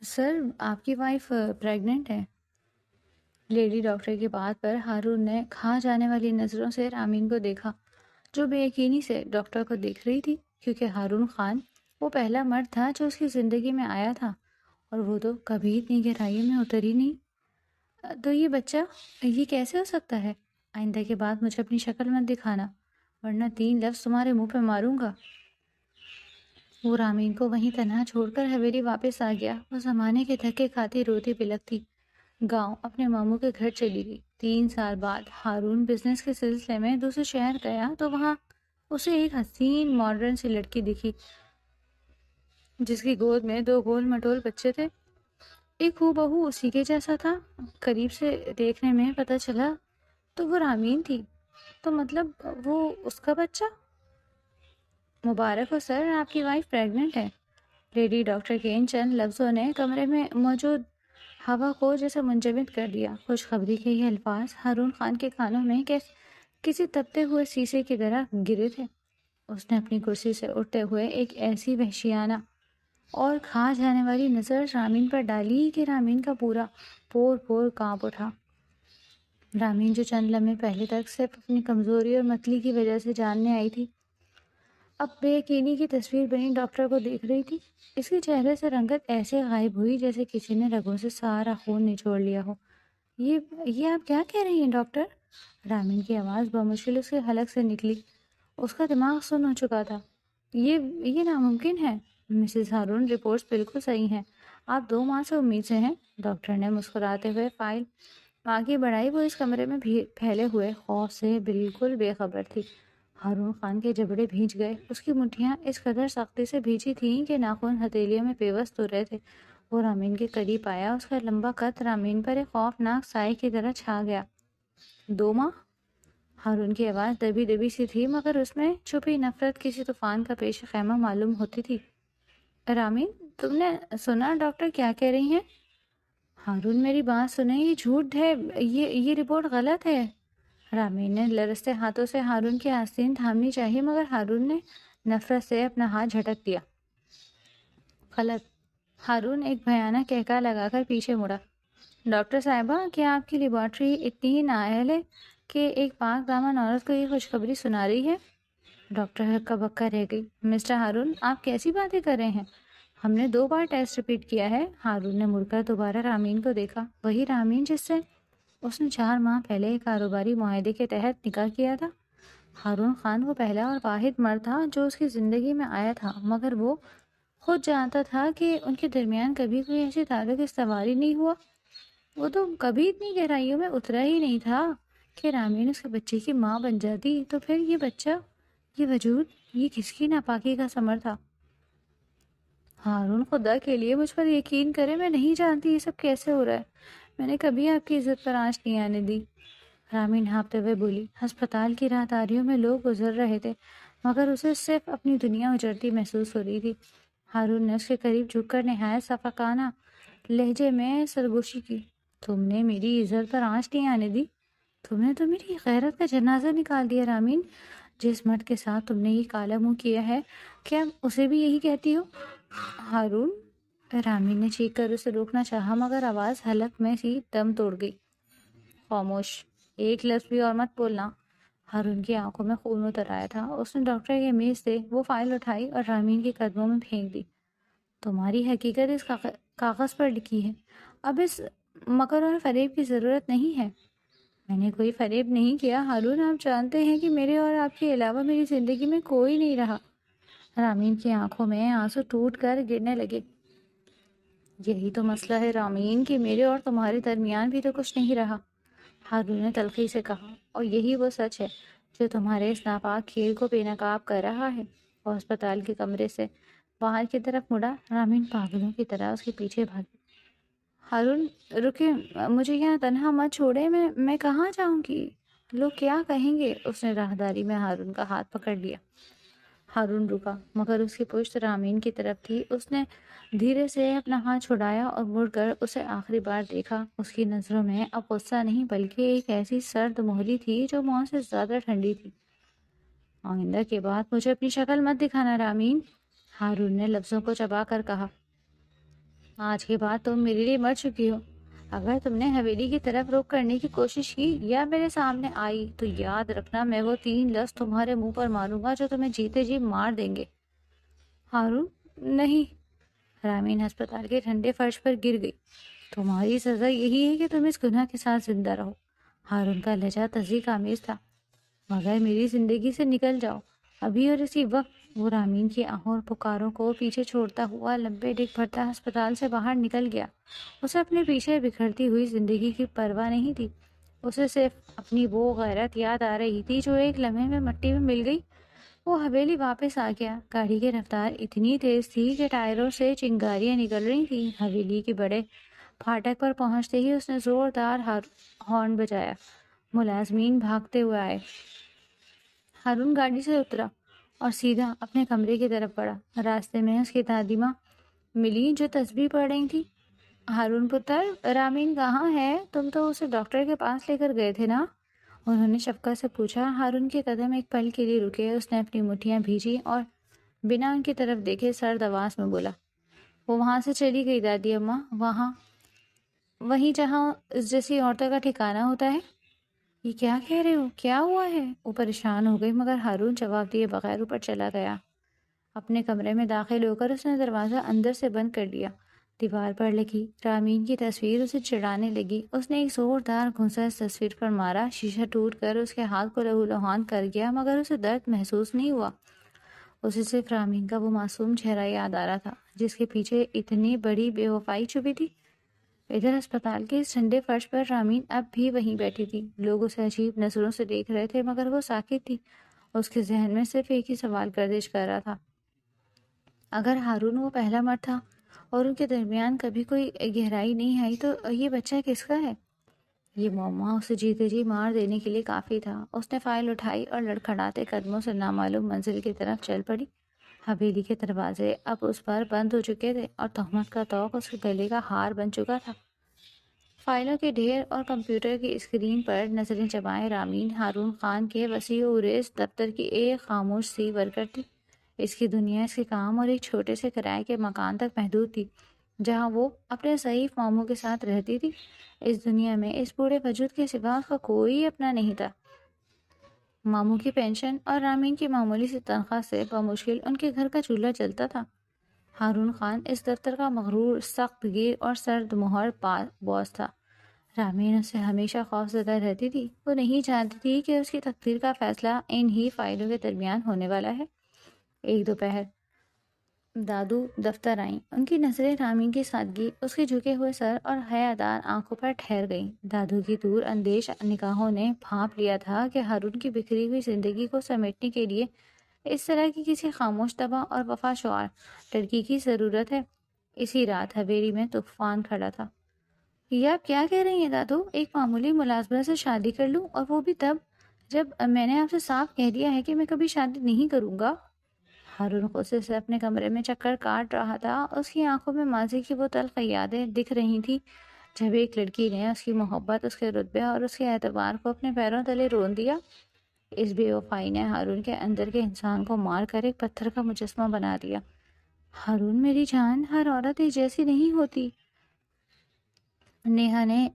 سر آپ کی wife pregnant ہے؟ لیڈی ڈاکٹر کی بات پر ہارون نے کھا جانے والی نظروں سے رامین کو دیکھا، جو بے یقینی سے ڈاکٹر کو دیکھ رہی تھی، کیونکہ ہارون خان وہ پہلا مرد تھا جو اس کی زندگی میں آیا تھا، اور وہ تو کبھی اتنی گہرائیوں میں اتر ہی نہیں۔ تو یہ بچہ، یہ کیسے ہو سکتا ہے؟ آئندہ کے بعد مجھے اپنی شکل مت دکھانا، ورنہ 3 لفظ تمہارے منہ پہ ماروں گا۔ وہ رامین کو وہیں تنہا چھوڑ کر حویلی واپس آ گیا۔ وہ زمانے کے دھکے کھاتی روتی بلکتی گاؤں اپنے ماموں کے گھر چلی گئی۔ 3 سال بعد ہارون بزنس کے سلسلے میں دوسرے شہر گیا تو وہاں اسے ایک حسین ماڈرن سی لڑکی دکھی، جس کی گود میں 2 گول مٹول بچے تھے۔ ایک ہو بہو اسی کے جیسا تھا۔ قریب سے دیکھنے میں پتہ چلا تو وہ رامین تھی۔ تو مطلب وہ اس کا بچہ؟ مبارک ہو سر، آپ کی وائف پریگننٹ ہے۔ لیڈی ڈاکٹر کے ان چند لفظوں نے کمرے میں موجود ہوا کو جیسے منجمد کر دیا۔ خوشخبری کے یہ الفاظ ہارون خان کے کانوں میں کسی تپتے ہوئے شیشے کی طرح گرے تھے۔ اس نے اپنی کرسی سے اٹھتے ہوئے ایک ایسی وحشیانہ اور کھا جانے والی نظر رامین پر ڈالی کہ رامین کا پورا پور پور کانپ اٹھا۔ رامین جو چند لمحے پہلے تک صرف اپنی کمزوری اور متلی کی وجہ سے جاننے آئی تھی، اب بے یقینی کی تصویر بنی ڈاکٹر کو دیکھ رہی تھی۔ اس کے چہرے سے رنگت ایسے غائب ہوئی جیسے کسی نے رگوں سے سارا خون نچوڑ لیا ہو۔ یہ آپ کیا کہہ رہی ہیں ڈاکٹر؟ رامین کی آواز بمشکل اس کے حلق سے نکلی۔ اس کا دماغ سن ہو چکا تھا۔ یہ ناممکن ہے مسز ہارون، رپورٹس بالکل صحیح ہیں، آپ 2 ماہ سے امید سے ہیں۔ ڈاکٹر نے مسکراتے ہوئے فائل آگے بڑھائی۔ وہ اس کمرے میں پھیلے ہوئے خوف سے بالکل بے خبر تھی۔ ہارون خان کے جبڑے بھیج گئے، اس کی مٹھیاں اس قدر سختی سے بھیجی تھیں کہ ناخن ہتھیلیوں میں پیوست ہو رہے تھے۔ وہ رامین کے قریب آیا، اس کا لمبا قد رامین پر ایک خوفناک سائے کی طرح چھا گیا۔ 2 ماہ؟ ہارون کی آواز دبی دبی سی تھی، مگر اس میں چھپی نفرت کسی طوفان کا پیش خیمہ معلوم ہوتی تھی۔ رامین، تم نے سنا ڈاکٹر کیا کہہ رہی ہیں؟ ہارون، میری بات سنیں، یہ جھوٹ ہے، یہ رپورٹ غلط ہے۔ رامین نے لرزتے ہاتھوں سے ہارون کی آستین تھامنی چاہی، مگر ہارون نے نفرت سے اپنا ہاتھ جھٹک دیا۔ غلط؟ ہارون ایک بھیانک کہکا لگا کر پیچھے مڑا۔ ڈاکٹر صاحبہ، کیا آپ کی لیبارٹری اتنی ہی نااہل ہے کہ ایک پاک دامن عورت کو یہ خوشخبری سنا رہی ہے؟ ڈاکٹر ہکا بکا رہ گئی۔ مسٹر ہارون، آپ کیسی باتیں کر رہے ہیں؟ ہم نے 2 بار ٹیسٹ ریپیٹ کیا ہے۔ ہارون نے مڑ کر دوبارہ رامین کو دیکھا، وہی رامین جس سے اس نے 4 ماہ پہلے ایک کاروباری معاہدے کے تحت نکاح کیا تھا۔ ہارون خان وہ پہلا اور واحد مرد تھا جو اس کی زندگی میں آیا تھا، مگر وہ خود جانتا تھا کہ ان کے درمیان کبھی کوئی ایسی تعلق استوار ہی نہیں ہوا۔ وہ تو کبھی اتنی گہرائیوں میں اترا ہی نہیں تھا کہ رامین اس کے بچے کی ماں بن جاتی۔ تو پھر یہ بچہ، یہ وجود، یہ کس کی ناپاکی کا ثمر تھا؟ ہارون، خدا کے لیے مجھ پر یقین کرے، میں نہیں جانتی یہ سب کیسے ہو رہا ہے۔ میں نے کبھی آپ کی عزت پر آنچ نہیں آنے دی۔ رامین ہانپتے ہوئے بولی۔ ہسپتال کی راہداریوں میں لوگ گزر رہے تھے، مگر اسے صرف اپنی دنیا اجڑتی محسوس ہو رہی تھی۔ ہارون نے اس کے قریب جھک کر نہایت صفاقانہ لہجے میں سرگوشی کی۔ تم نے میری عزت پر آنچ نہیں آنے دی؟ تم نے تو میری غیرت کا جنازہ نکال دیا رامین۔ جس مرد کے ساتھ تم نے یہ کالا منہ کیا ہے، کیا اسے بھی یہی کہتی ہو؟ ہارون، رامین نے چیخ کر اسے روکنا چاہا، مگر آواز حلق میں سی دم توڑ گئی۔ خاموش، ایک لفظ بھی اور مت بولنا۔ ہارون کی آنکھوں میں خون اتر آیا تھا۔ اس نے ڈاکٹر کے میز سے وہ فائل اٹھائی اور رامین کے قدموں میں پھینک دی۔ تمہاری حقیقت اس کاغذ پر لکھی ہے، اب اس مکر اور فریب کی ضرورت نہیں ہے۔ میں نے کوئی فریب نہیں کیا ہارون، آپ جانتے ہیں کہ میرے اور آپ کے علاوہ میری زندگی میں کوئی نہیں رہا۔ رامین کی آنکھوں میں آنسو ٹوٹ کر گرنے لگے۔ یہی تو مسئلہ ہے رامین، کہ میرے اور تمہارے درمیان بھی تو کچھ نہیں رہا، ہارون نے تلخی سے کہا، اور یہی وہ سچ ہے جو تمہارے اس ناپاک کھیل کو بے نقاب کر رہا ہے۔ اور اسپتال کے کمرے سے باہر کی طرف مڑا۔ رامین پاگلوں کی طرح اس کے پیچھے بھاگی۔ ہارون، رکے، مجھے یہاں تنہا مت چھوڑے، میں کہاں جاؤں گی؟ لوگ کیا کہیں گے؟ اس نے راہداری میں ہارون کا ہاتھ پکڑ لیا۔ ہارون رکا، مگر اس کی پشت رامین کی طرف تھی۔ اس نے دھیرے سے اپنا ہاتھ چھڑایا اور مڑ کر اسے آخری بار دیکھا۔ اس کی نظروں میں اب غصہ نہیں بلکہ ایک ایسی سرد مہری تھی جو موت سے زیادہ ٹھنڈی تھی۔ آئندہ کے بعد مجھے اپنی شکل مت دکھانا رامین، ہارون نے لفظوں کو چبا کر کہا۔ آج کے بعد تم میرے لیے مر چکی ہو۔ اگر تم نے حویلی کی طرف رخ کرنے کی کوشش کی یا میرے سامنے آئی تو یاد رکھنا میں وہ 3 لفظ تمہارے منہ پر ماروں گا جو تمہیں جیتے جی مار دیں گے۔ ہارون، نہیں۔ رامین ہسپتال کے ٹھنڈے فرش پر گر گئی۔ تمہاری سزا یہی ہے کہ تم اس گناہ کے ساتھ زندہ رہو۔ ہارون کا لہجہ تصدیق آمیز تھا۔ مگر میری زندگی سے نکل جاؤ ابھی اور اسی وقت۔ وہ رامین کی آہوں اور پکاروں کو پیچھے چھوڑتا ہوا لمبے ڈگ بھرتا ہسپتال سے باہر نکل گیا۔ اسے اپنے پیچھے بکھرتی ہوئی زندگی کی پرواہ نہیں تھی۔ اسے صرف اپنی وہ غیرت یاد آ رہی تھی جو ایک لمحے میں مٹی میں مل گئی۔ وہ حویلی واپس آ گیا۔ گاڑی کی رفتار اتنی تیز تھی کہ ٹائروں سے چنگاریاں نکل رہی تھیں۔ حویلی کے بڑے پھاٹک پر پہنچتے ہی اس نے زوردار ہارن بجایا۔ ملازمین بھاگتے ہوئے آئے۔ ہارون گاڑی سے اترا اور سیدھا اپنے کمرے کی طرف بڑھا۔ راستے میں اس کی دادی ماں ملی جو تسبیح پڑھ رہی تھی۔ ہارون پتر، رامین کہاں ہے؟ تم تو اسے ڈاکٹر کے پاس لے کر گئے تھے نا؟ انہوں نے شفقت سے پوچھا۔ ہارون کے قدم ایک پل کے لیے رکے۔ اس نے اپنی مٹھیاں بھیجی اور بنا ان کی طرف دیکھے سرد آواز میں بولا، وہ وہاں سے چلی گئی دادی اماں، وہیں جہاں اس جیسی عورتوں کا ٹھکانہ ہوتا ہے۔ یہ کیا کہہ رہے ہو؟ کیا ہوا ہے؟ وہ پریشان ہو گئی مگر ہارون جواب دیے بغیر اوپر چلا گیا۔ اپنے کمرے میں داخل ہو کر اس نے دروازہ اندر سے بند کر لیا۔ دیوار پر لگی رامین کی تصویر اسے چڑھانے لگی۔ اس نے ایک زوردار گھونسا اس تصویر پر مارا۔ شیشہ ٹوٹ کر اس کے ہاتھ کو لہو لہان کر گیا مگر اسے درد محسوس نہیں ہوا۔ اسے صرف رامین کا وہ معصوم چہرہ یاد آ رہا تھا جس کے پیچھے اتنی بڑی بے وفائی چھپی تھی۔ ادھر اسپتال کے اس ٹھنڈے فرش پر رامین اب بھی وہیں بیٹھی تھی۔ لوگ اسے عجیب نظروں سے دیکھ رہے تھے مگر وہ ساکت تھی۔ اس کے ذہن میں صرف ایک ہی سوال گردش کر رہا تھا، اگر ہارون وہ پہلا مرد تھا اور ان کے درمیان کبھی کوئی گہرائی نہیں آئی تو یہ بچہ کس کا ہے؟ یہ معمہ اسے جیتے جی مار دینے کے لیے کافی تھا۔ اس نے فائل اٹھائی اور لڑکھڑاتے قدموں سے نامعلوم منزل کی طرف چل پڑی۔ حویلی کے دروازے اب اس پر بند ہو چکے تھے اور تہمت کا طوق اس کے گلے کا ہار بن چکا تھا۔ فائلوں کے ڈھیر اور کمپیوٹر کی اسکرین پر نظریں جمائے رامین ہارون خان کے وسیع و عریض دفتر کی ایک خاموش سی ورکر تھی۔ اس کی دنیا اس کے کام اور ایک چھوٹے سے کرائے کے مکان تک محدود تھی جہاں وہ اپنے ضعیف ماموں کے ساتھ رہتی تھی۔ اس دنیا میں اس بوڑھے وجود کے سوا اس کا کوئی اپنا نہیں تھا۔ ماموں کی پینشن اور رامین کی معمولی سی تنخواہ سے بمشکل ان کے گھر کا چولہا چلتا تھا۔ ہارون خان اس دفتر کا مغرور، سخت گیر اور سرد مہر باز تھا۔ رامین اس سے ہمیشہ خوف زدہ رہتی تھی۔ وہ نہیں جانتی تھی کہ اس کی تقدیر کا فیصلہ ان ہی فائلوں کے درمیان ہونے والا ہے۔ ایک دوپہر دادو دفتر آئیں۔ ان کی نظریں رامین کی سادگی، اس کے جھکے ہوئے سر اور حیادار آنکھوں پر ٹھہر گئیں۔ دادو کی دور اندیش نگاہوں نے بھانپ لیا تھا کہ ہارون کی بکھری ہوئی زندگی کو سمیٹنے کے لیے اس طرح کی کسی خاموش طبع اور وفا شعار لڑکی کی ضرورت ہے۔ اسی رات حویلی میں طوفان کھڑا تھا۔ یہ آپ کیا کہہ رہی ہیں دادو؟ ایک معمولی ملازمہ سے شادی کر لوں، اور وہ بھی تب جب میں نے آپ سے صاف کہہ دیا ہے کہ میں کبھی شادی نہیں کروں گا؟ ہارون غصے سے اپنے کمرے میں چکر کاٹ رہا تھا۔ اس کی آنکھوں میں ماضی کی وہ تلخ یادیں دکھ رہی تھیں جب ایک لڑکی نے اس کی محبت، اس کے رتبے اور اس کے اعتبار کو اپنے پیروں تلے رون دیا۔ اس بے وفائی نے ہارون کے اندر کے انسان کو مار کر ایک پتھر کا مجسمہ بنا دیا۔ ہارون میری جان، ہر عورت ایک جیسی نہیں ہوتی۔ نیہا نے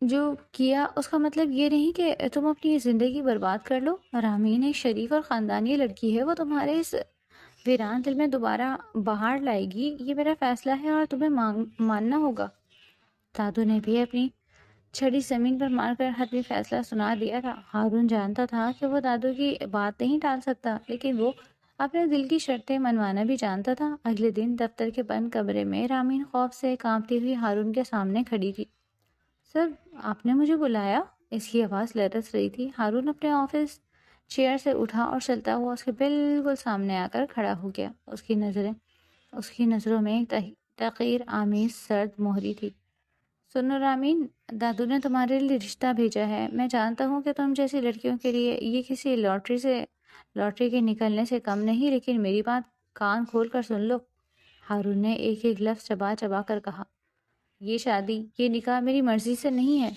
جو کیا اس کا مطلب یہ نہیں کہ تم اپنی زندگی برباد کر لو۔ رامین ایک شریف اور خاندانی لڑکی ہے، وہ تمہارے اس ویران دل میں دوبارہ بہار لائے گی۔ یہ میرا فیصلہ ہے اور تمہیں ماننا ہوگا۔ دادو نے بھی اپنی چھڑی زمین پر مار کر حتمی فیصلہ سنا دیا تھا۔ ہارون جانتا تھا کہ وہ دادو کی بات نہیں ٹال سکتا، لیکن وہ اپنے دل کی شرطیں منوانا بھی جانتا تھا۔ اگلے دن دفتر کے بند کمرے میں رامین خوف سے کانپتی ہوئی ہارون کے سامنے کھڑی تھی۔ سر، آپ نے مجھے بلایا؟ اس کی آواز لرز رہی تھی۔ ہارون اپنے آفس چیئر سے اٹھا اور چلتا ہوا اس کے بالکل سامنے آ کر کھڑا ہو گیا۔ اس کی نظروں میں ایک تحقیر آمیز سرد مہری تھی۔ سنو رامین، دادو نے تمہارے لیے رشتہ بھیجا ہے۔ میں جانتا ہوں کہ تم جیسی لڑکیوں کے لیے یہ کسی لاٹری کے نکلنے سے کم نہیں، لیکن میری بات کان کھول کر سن لو۔ ہارون نے ایک ایک لفظ چبا چبا کر کہا، یہ شادی، یہ نکاح میری مرضی سے نہیں ہے۔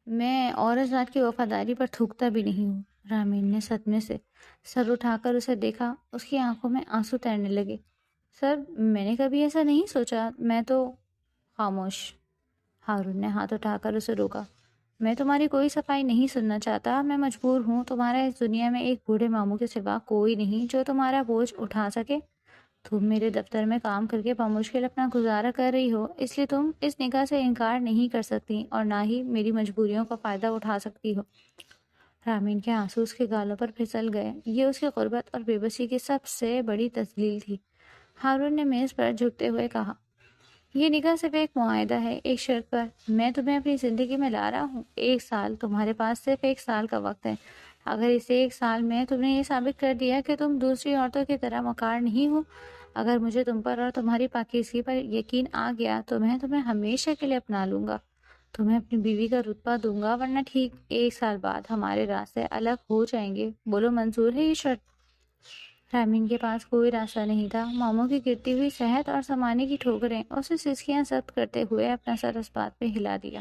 میں عورت ذات کی وفاداری پر تھوکتا بھی نہیں ہوں۔ رامین نے صدمے سے سر اٹھا کر اسے دیکھا۔ اس کی آنکھوں میں آنسو تیرنے لگے۔ سر میں نے کبھی ایسا نہیں سوچا، میں تو… خاموش۔ ہارون نے ہاتھ اٹھا کر اسے روکا۔ میں تمہاری کوئی صفائی نہیں سننا چاہتا، میں مجبور ہوں، تمہارا اس دنیا میں ایک بوڑھے ماموں کے سوا کوئی نہیں جو تمہارا بوجھ اٹھا سکے۔ تم میرے دفتر میں کام کر کے بمشکل اپنا گزارا کر رہی ہو، اس لیے تم اس نکاح سے انکار نہیں کر سکتی اور نہ ہی میری مجبوریوں کا فائدہ اٹھا سکتی ہو۔ رامین کے آنسو اس کے گالوں پر پھسل گئے۔ یہ اس کی غربت اور بے بسی کی سب سے بڑی تذلیل تھی۔ ہارون نے میز پر جھکتے ہوئے کہا، یہ نکاح صرف ایک معاہدہ ہے، ایک شرط پر۔ میں تمہیں اپنی زندگی میں لا رہا ہوں 1 سال، تمہارے پاس صرف 1 سال کا وقت ہے۔ اگر اس 1 سال میں تم نے یہ ثابت کر دیا کہ تم دوسری عورتوں کی طرح مکار نہیں ہو، اگر مجھے تم پر اور تمہاری پاکیزگی پر یقین آ گیا تو میں تمہیں ہمیشہ کے لیے اپنا لوں گا، تمہیں اپنی بیوی کا رتبہ دوں گا، ورنہ ٹھیک 1 سال بعد ہمارے راستے الگ ہو جائیں گے۔ بولو منظور ہے یہ شرط؟ رامین کے پاس کوئی راستہ نہیں تھا۔ ماموں کی گرتی ہوئی صحت اور زمانے کی ٹھوکریں اسے سسکیاں ضبط کرتے ہوئے اپنا سر اس بات پہ ہلا دیا۔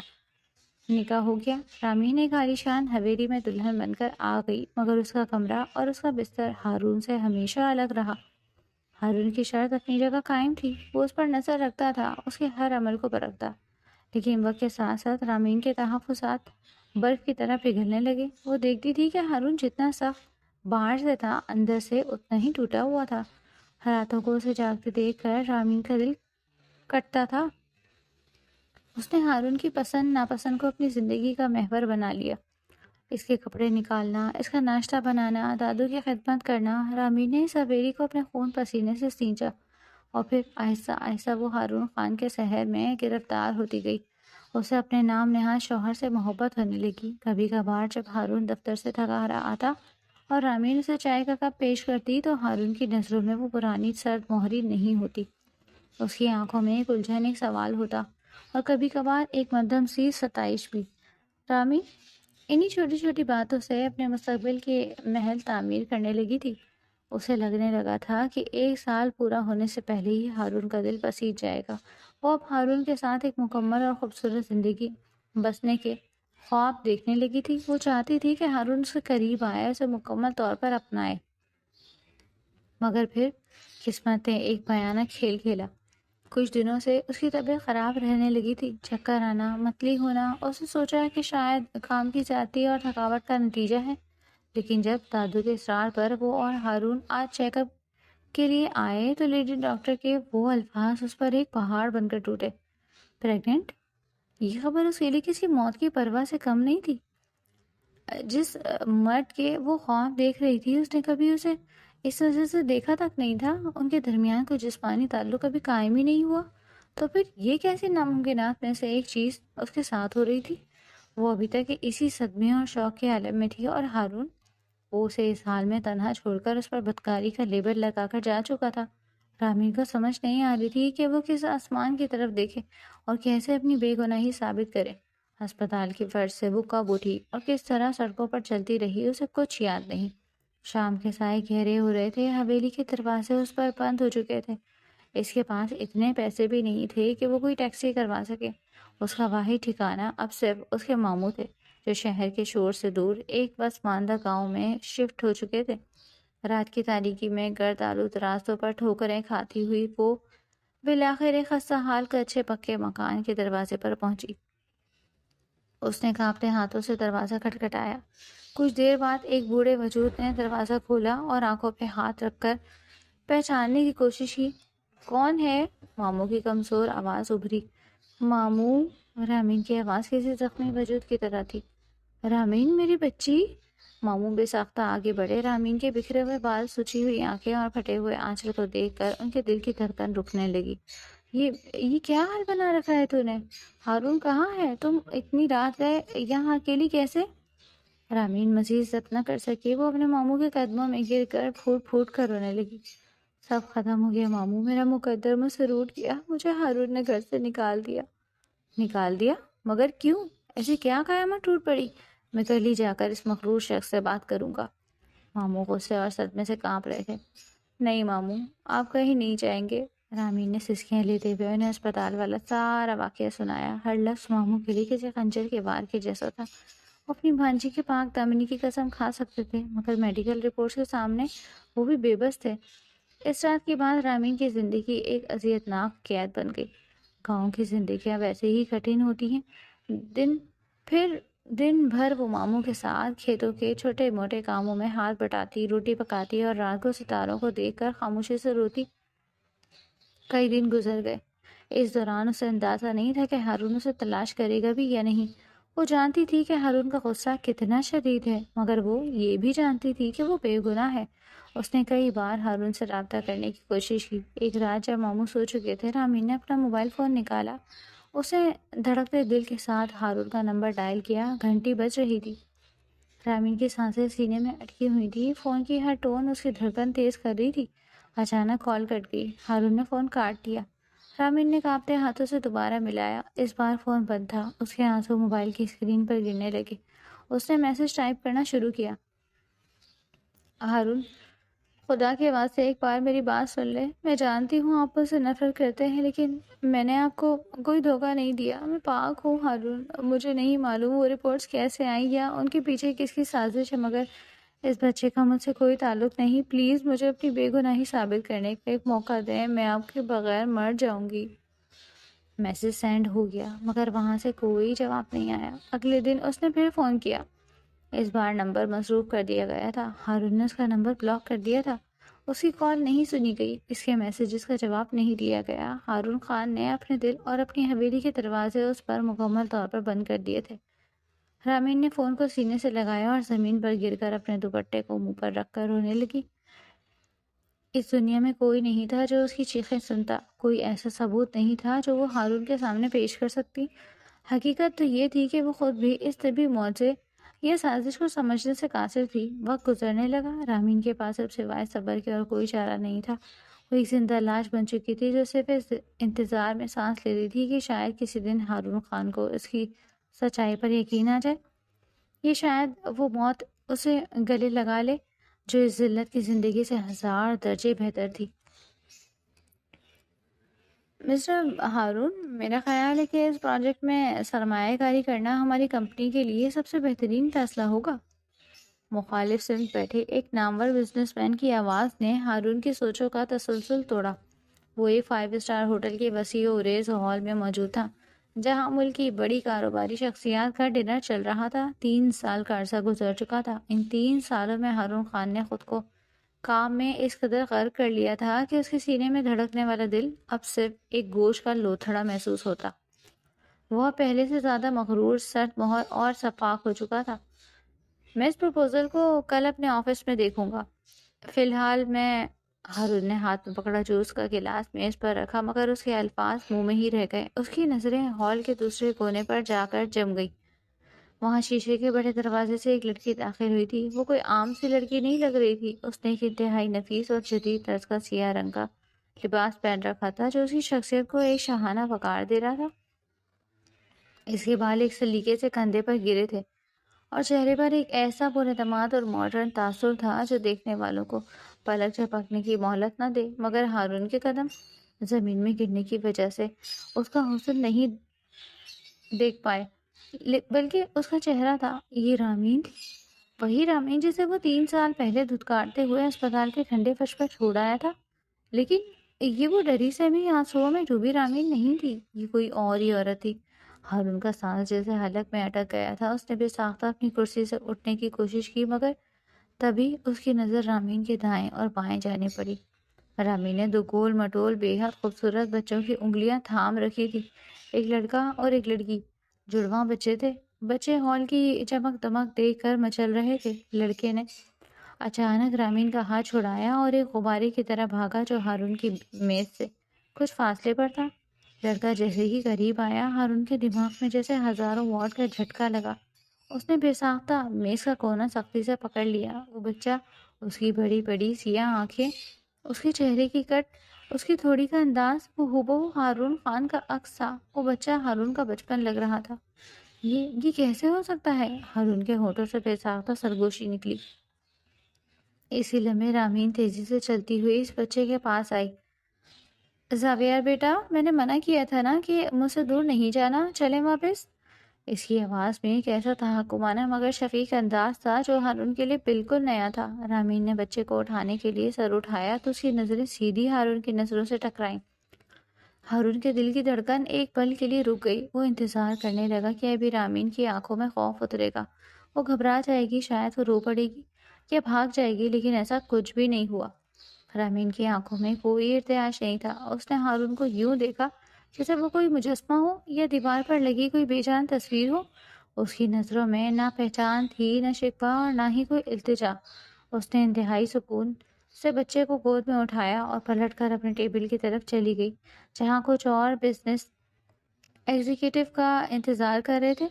نکاح ہو گیا۔ رامین ایک عالیشان حویلی میں دلہن بن کر آ گئی، مگر اس کا کمرہ اور اس کا بستر ہارون سے ہمیشہ الگ رہا۔ ہارون کی شرط اپنی جگہ قائم تھی، وہ اس پر نظر رکھتا تھا، اس کے ہر عمل کو پرکھتا، لیکن وقت کے ساتھ ساتھ رامین کے تحفظات برف کی طرح پگھلنے لگے۔ وہ دیکھتی تھی کہ ہارون جتنا سخت باہر سے تھا، اندر سے اتنا ہی ٹوٹا ہوا تھا۔ راتوں کو اسے جاگتے دیکھ کر رامین کا دل کٹتا تھا۔ اس نے ہارون کی پسند ناپسند کو اپنی زندگی کا محور بنا لیا۔ اس کے کپڑے نکالنا، اس کا ناشتہ بنانا، دادو کی خدمت کرنا۔ رامین نے اس حویلی کو اپنے خون پسینے سے سینچا، اور پھر آہستہ آہستہ وہ ہارون خان کے شہر میں گرفتار ہوتی گئی۔ اسے اپنے نام نہاد شوہر سے محبت ہونے لگی۔ کبھی کبھار جب ہارون دفتر سے تھکا رہا آتا اور رامین اسے چائے کا کپ پیش کرتی تو ہارون کی نظروں میں وہ پرانی سرد مہری نہیں ہوتی، اس کی آنکھوں میں ایک الجھن، ایک سوال ہوتا، اور کبھی کبھار ایک مدھم سی ستائش بھی۔ رامین انہی چھوٹی چھوٹی باتوں سے اپنے مستقبل کے محل تعمیر کرنے لگی تھی۔ اسے لگنے لگا تھا کہ 1 سال پورا ہونے سے پہلے ہی ہارون کا دل بسیج جائے گا۔ وہ اب ہارون کے ساتھ ایک مکمل اور خوبصورت زندگی بسنے کے خواب دیکھنے لگی تھی۔ وہ چاہتی تھی کہ ہارون اس کے قریب آئے، اسے مکمل طور پر اپنائے، مگر پھر قسمت نے ایک بھیانک کھیل کھیلا۔ کچھ دنوں سے اس کی طبیعت خراب رہنے لگی تھی، چکر آنا، متلی ہونا۔ اسے سوچا کہ شاید کام کی زیادتی اور تھکاوٹ کا نتیجہ ہے، لیکن جب دادو کے اصرار پر وہ اور ہارون آج چیک اپ کے لیے آئے تو لیڈی ڈاکٹر کے وہ الفاظ اس پر ایک پہاڑ بن کر ٹوٹے۔ پریگننٹ؟ یہ خبر اس کے لیے کسی موت کی پرواہ سے کم نہیں تھی۔ جس مرد کے وہ خواب دیکھ رہی تھی، اس نے کبھی اسے اس وجہ سے دیکھا تک نہیں تھا۔ ان کے درمیان کوئی جسمانی تعلق کبھی قائم ہی نہیں ہوا، تو پھر یہ کیسی ناممکنات میں سے ایک چیز اس کے ساتھ ہو رہی تھی؟ وہ ابھی تک اسی صدمے اور شوق کے عالم میں تھی، اور ہارون وہ اسے اس حال میں تنہا چھوڑ کر اس پر بدکاری کا لیبل لگا کر جا چکا تھا۔ رامین کو سمجھ نہیں آ رہی تھی کہ وہ کس آسمان کی طرف دیکھے اور کیسے اپنی بے گناہی ثابت کرے۔ ہسپتال کی فرش سے وہ کب اٹھی اور کس طرح سڑکوں پر چلتی رہی، اسے کچھ یاد نہیں۔ شام کے سائے گہرے ہو رہے تھے، حویلی کے دروازے اس پر بند ہو چکے تھے۔ اس کے پاس اتنے پیسے بھی نہیں تھے کہ وہ کوئی ٹیکسی کروا سکے۔ اس کا واحد ٹھکانہ اب صرف اس کے ماموں تھے، جو شہر کے شور سے دور ایک بس ماندہ گاؤں میں شفٹ ہو چکے تھے۔ رات کی تاریکی میں گرد آلود راستوں پر ٹھوکریں کھاتی ہوئی وہ بالآخر ایک خستہ حال کے اچھے پکے مکان کے دروازے پر پہنچی۔ اس نے کانپتے ہاتھوں سے دروازہ کھٹکھٹایا۔ کچھ دیر بعد ایک بوڑھے وجود نے دروازہ کھولا اور آنکھوں پہ ہاتھ رکھ کر پہچاننے کی کوشش کی۔ کون ہے؟ ماموں کی کمزور آواز ابھری۔ ماموں؟ رامین کی آواز کسی زخمی وجود کی طرح تھی۔ رامین، میری بچی؟ ماموں بے ساختہ آگے بڑھے۔ رامین کے بکھرے ہوئے بال، سوچی ہوئی آنکھیں اور پھٹے ہوئے آنچل کو دیکھ کر ان کے دل کی دھڑکن رکنے لگی۔ یہ کیا حال بنا رکھا ہے تو نے؟ ہارون کہاں ہے؟ تم اتنی رات گئے یہاں اکیلی کیسے؟ رامین مزید ضبط نہ کر سکی، وہ اپنے ماموں کے قدموں میں گر کر پھوٹ پھوٹ کر رونے لگی۔ سب ختم ہو گیا ماموں، میرا مقدر مجھ سے روٹھ گیا، مجھے ہارون نے گھر سے نکال دیا۔ نکال دیا؟ مگر کیوں؟ ایسی کیا قیامت ٹوٹ پڑی؟ میں کل ہی جا کر اس مغرور شخص سے بات کروں گا۔ ماموں غصے اور صدمے سے کانپ رہے تھے۔ نہیں ماموں، آپ کہیں نہیں جائیں گے۔ رامین نے سسکیاں لیتے ہوئے انہیں اسپتال والا سارا واقعہ سنایا۔ ہر لفظ ماموں کے لیے کسی خنجر کے وار کے جیسا تھا۔ وہ اپنی بھانجی کے پاک دامنی کی قسم کھا سکتے تھے، مگر میڈیکل رپورٹس کے سامنے وہ بھی بے بس تھے۔ اس رات کے بعد رامین کی زندگی ایک اذیتناک قید بن گئی۔ گاؤں کی زندگیاں ویسے ہی کٹھن ہوتی ہیں۔ دن پھر دن بھر وہ ماموں کے ساتھ کھیتوں کے چھوٹے موٹے کاموں میں ہاتھ بٹاتی، روٹی پکاتی اور رات کو ستاروں کو دیکھ کر خاموشی سے روتی۔ کئی دن گزر گئے۔ اس دوران اسے اندازہ نہیں تھا کہ ہارون اسے تلاش کرے گا بھی یا نہیں۔ وہ جانتی تھی کہ ہارون کا غصہ کتنا شدید ہے، مگر وہ یہ بھی جانتی تھی کہ وہ بے گناہ ہے۔ اس نے کئی بار ہارون سے رابطہ کرنے کی کوشش کی۔ ایک رات جب ماموں سو چکے تھے، رامین نے اپنا موبائل فون نکالا۔ اس نے دھڑکتے دل کے ساتھ ہارون کا نمبر ڈائل کیا۔ گھنٹی بج رہی تھی۔ رامین کی سانسیں سینے میں اٹکی ہوئی تھی۔ فون کی ہر ٹون اس کی دھڑکن تیز کر رہی تھی۔ اچانک کال کٹ گئی۔ ہارون نے فون کاٹ دیا۔ رامین نے کانپتے ہاتھوں سے دوبارہ ملایا۔ اس بار فون بند تھا۔ اس کے آنسو موبائل کی اسکرین پر گرنے لگے۔ اس نے میسج ٹائپ کرنا شروع کیا۔ ہارون، خدا کے واسطے ایک بار میری بات سن لے۔ میں جانتی ہوں آپ مجھ سے نفرت کرتے ہیں، لیکن میں نے آپ کو کوئی دھوکہ نہیں دیا۔ میں پاک ہوں ہارون۔ مجھے نہیں معلوم وہ رپورٹس کیسے آئیں یا ان کے پیچھے کس کی سازش ہے، مگر اس بچے کا مجھ سے کوئی تعلق نہیں۔ پلیز مجھے اپنی بے گناہی ثابت کرنے کا ایک موقع دیں۔ میں آپ کے بغیر مر جاؤں گی۔ میسج سینڈ ہو گیا، مگر وہاں سے کوئی جواب نہیں آیا۔ اگلے دن اس نے پھر فون کیا۔ اس بار نمبر مصروف کر دیا گیا تھا۔ ہارون نے اس کا نمبر بلاک کر دیا تھا۔ اس کی کال نہیں سنی گئی، اس کے میسیجز کا جواب نہیں دیا گیا۔ ہارون خان نے اپنے دل اور اپنی حویلی کے دروازے اس پر مکمل طور پر بند کر دیے تھے۔ رامین نے فون کو سینے سے لگایا اور زمین پر گر کر اپنے دوپٹے کو منہ پر رکھ کر رونے لگی۔ اس دنیا میں کوئی نہیں تھا جو اس کی چیخیں سنتا، کوئی ایسا ثبوت نہیں تھا جو وہ ہارون کے سامنے پیش کر سکتی۔ حقیقت تو یہ تھی کہ وہ خود بھی اس طبی معجزے یا سازش کو سمجھنے سے قاصر تھی۔ وقت گزرنے لگا۔ رامین کے پاس اب سوائے صبر کے اور کوئی چارہ نہیں تھا۔ وہ ایک زندہ لاش بن چکی تھی جو صرف اس انتظار میں سانس لے رہی تھی کہ شاید کسی دن ہارون خان کو اس کی سچائی پر یقین آ جائے۔ یہ شاید وہ موت اسے گلے لگا لے جو اس ذلت کی زندگی سے 1000 درجے بہتر تھی۔ مسٹر ہارون، میرا خیال ہے کہ اس پروجیکٹ میں سرمایہ کاری کرنا ہماری کمپنی کے لیے سب سے بہترین فیصلہ ہوگا۔ مخالف سمت بیٹھے ایک نامور بزنس مین کی آواز نے ہارون کی سوچوں کا تسلسل توڑا۔ وہ ایک 5 اسٹار ہوٹل کے وسیع و عریض ہال میں موجود تھا، جہاں ملک کی بڑی کاروباری شخصیات کا ڈنر چل رہا تھا۔ 3 سال کا عرصہ گزر چکا تھا۔ ان 3 سالوں میں ہارون خان نے خود کو کام میں اس قدر غرق کر لیا تھا کہ اس کے سینے میں دھڑکنے والا دل اب صرف ایک گوشت کا لوتھڑا محسوس ہوتا۔ وہ پہلے سے زیادہ مغرور، سرد مہر اور شفاف ہو چکا تھا۔ میں اس پروپوزل کو کل اپنے آفس میں دیکھوں گا۔ فی الحال میں ہارون نے ہاتھ میں پکڑا جوس کا گلاس میز پر رکھا، مگر اس کے الفاظ منہ میں ہی رہ گئے۔ اس کی نظریں ہال کے دوسرے کونے پر جا کر جم گئی۔ وہاں شیشے کے بڑے دروازے سے ایک لڑکی داخل ہوئی تھی۔ وہ کوئی عام سی لڑکی نہیں لگ رہی تھی۔ اس نے ایک انتہائی نفیس اور جدید طرز کا سیاہ رنگ کا لباس پہن رکھا تھا جو اس کی شخصیت کو ایک شاہانہ وقار دے رہا تھا۔ اس کے بال ایک سلیقے سے کندھے پر گرے تھے اور چہرے پر ایک ایسا پر اعتماد اور ماڈرن تاثر تھا جو دیکھنے والوں کو پلک جھپکنے کی مہلت نہ دے۔ مگر ہارون کے قدم زمین میں گرنے کی وجہ سے اس کا حسن نہیں دیکھ پائے، بلکہ اس کا چہرہ تھا۔ یہ رامین، وہی رامین جسے وہ 3 سال پہلے دھتکارتے ہوئے اسپتال کے ٹھنڈے فرش پر چھوڑ آیا تھا۔ لیکن یہ وہ ڈری سہمی آنسوؤں میں ڈوبی رامین نہیں تھی، یہ کوئی اور ہی عورت تھی۔ ہارون کا سانس جیسے حلق میں اٹک گیا تھا۔ اس نے بے ساختہ اپنی کرسی سے اٹھنے کی کوشش کی، مگر تبھی اس کی نظر رامین کے دائیں اور بائیں جانے پڑی۔ رامین نے 2 گول مٹول بے حد خوبصورت بچوں کی انگلیاں تھام رکھی تھی، ایک لڑکا اور ایک لڑکی، جڑواں بچے تھے۔ بچے ہال کی چمک دمک دیکھ کر مچل رہے تھے۔ لڑکے نے اچانک رامین کا ہاتھ چھڑایا اور ایک غبارے کی طرح بھاگا جو ہارون کی میز سے کچھ فاصلے پر تھا۔ لڑکا جیسے ہی قریب آیا، ہارون کے دماغ میں جیسے ہزاروں واٹ کا جھٹکا لگا۔ اس نے بے ساختہ میز کا کونا سختی سے پکڑ لیا۔ وہ بچہ، اس کی بڑی بڑی سیاہ آنکھیں، اس کے چہرے کی کٹ، اس کی تھوڑی کا انداز، وہ ہبوہو ہارون خان کا عکس تھا۔ وہ بچہ ہارون کا بچپن لگ رہا تھا۔ یہ کیسے ہو سکتا ہے؟ ہارون کے ہونٹوں سے بے ساختہ سرگوشی نکلی۔ اسی لمحے رامین تیزی سے چلتی ہوئی اس بچے کے پاس آئی۔ زاویار بیٹا، میں نے منع کیا تھا نا کہ مجھ سے دور نہیں جانا، چلیں واپس۔ اس کی آواز میں ایک ایسا تحکمانہ مگر شفیق انداز تھا جو ہارون کے لیے بالکل نیا تھا۔ رامین نے بچے کو اٹھانے کے لیے سر اٹھایا تو اس کی نظریں سیدھی ہارون کی نظروں سے ٹکرائیں۔ ہارون کے دل کی دھڑکن ایک پل کے لیے رک گئی۔ وہ انتظار کرنے لگا کہ ابھی رامین کی آنکھوں میں خوف اترے گا، وہ گھبرا جائے گی، شاید وہ رو پڑے گی یا بھاگ جائے گی، لیکن ایسا کچھ بھی نہیں ہوا۔ رامین کی آنکھوں میں کوئی ارتعاش نہیں تھا۔ اس نے ہارون کو یوں دیکھا جیسے وہ کوئی مجسمہ ہو یا دیوار پر لگی کوئی بے جان تصویر ہو۔ اس کی نظروں میں نہ پہچان تھی، نہ شکوہ اور نہ ہی کوئی التجا۔ اس نے انتہائی سکون سے بچے کو گود میں اٹھایا اور پلٹ کر اپنے ٹیبل کی طرف چلی گئی جہاں کچھ اور بزنس ایگزیکٹو کا انتظار کر رہے تھے۔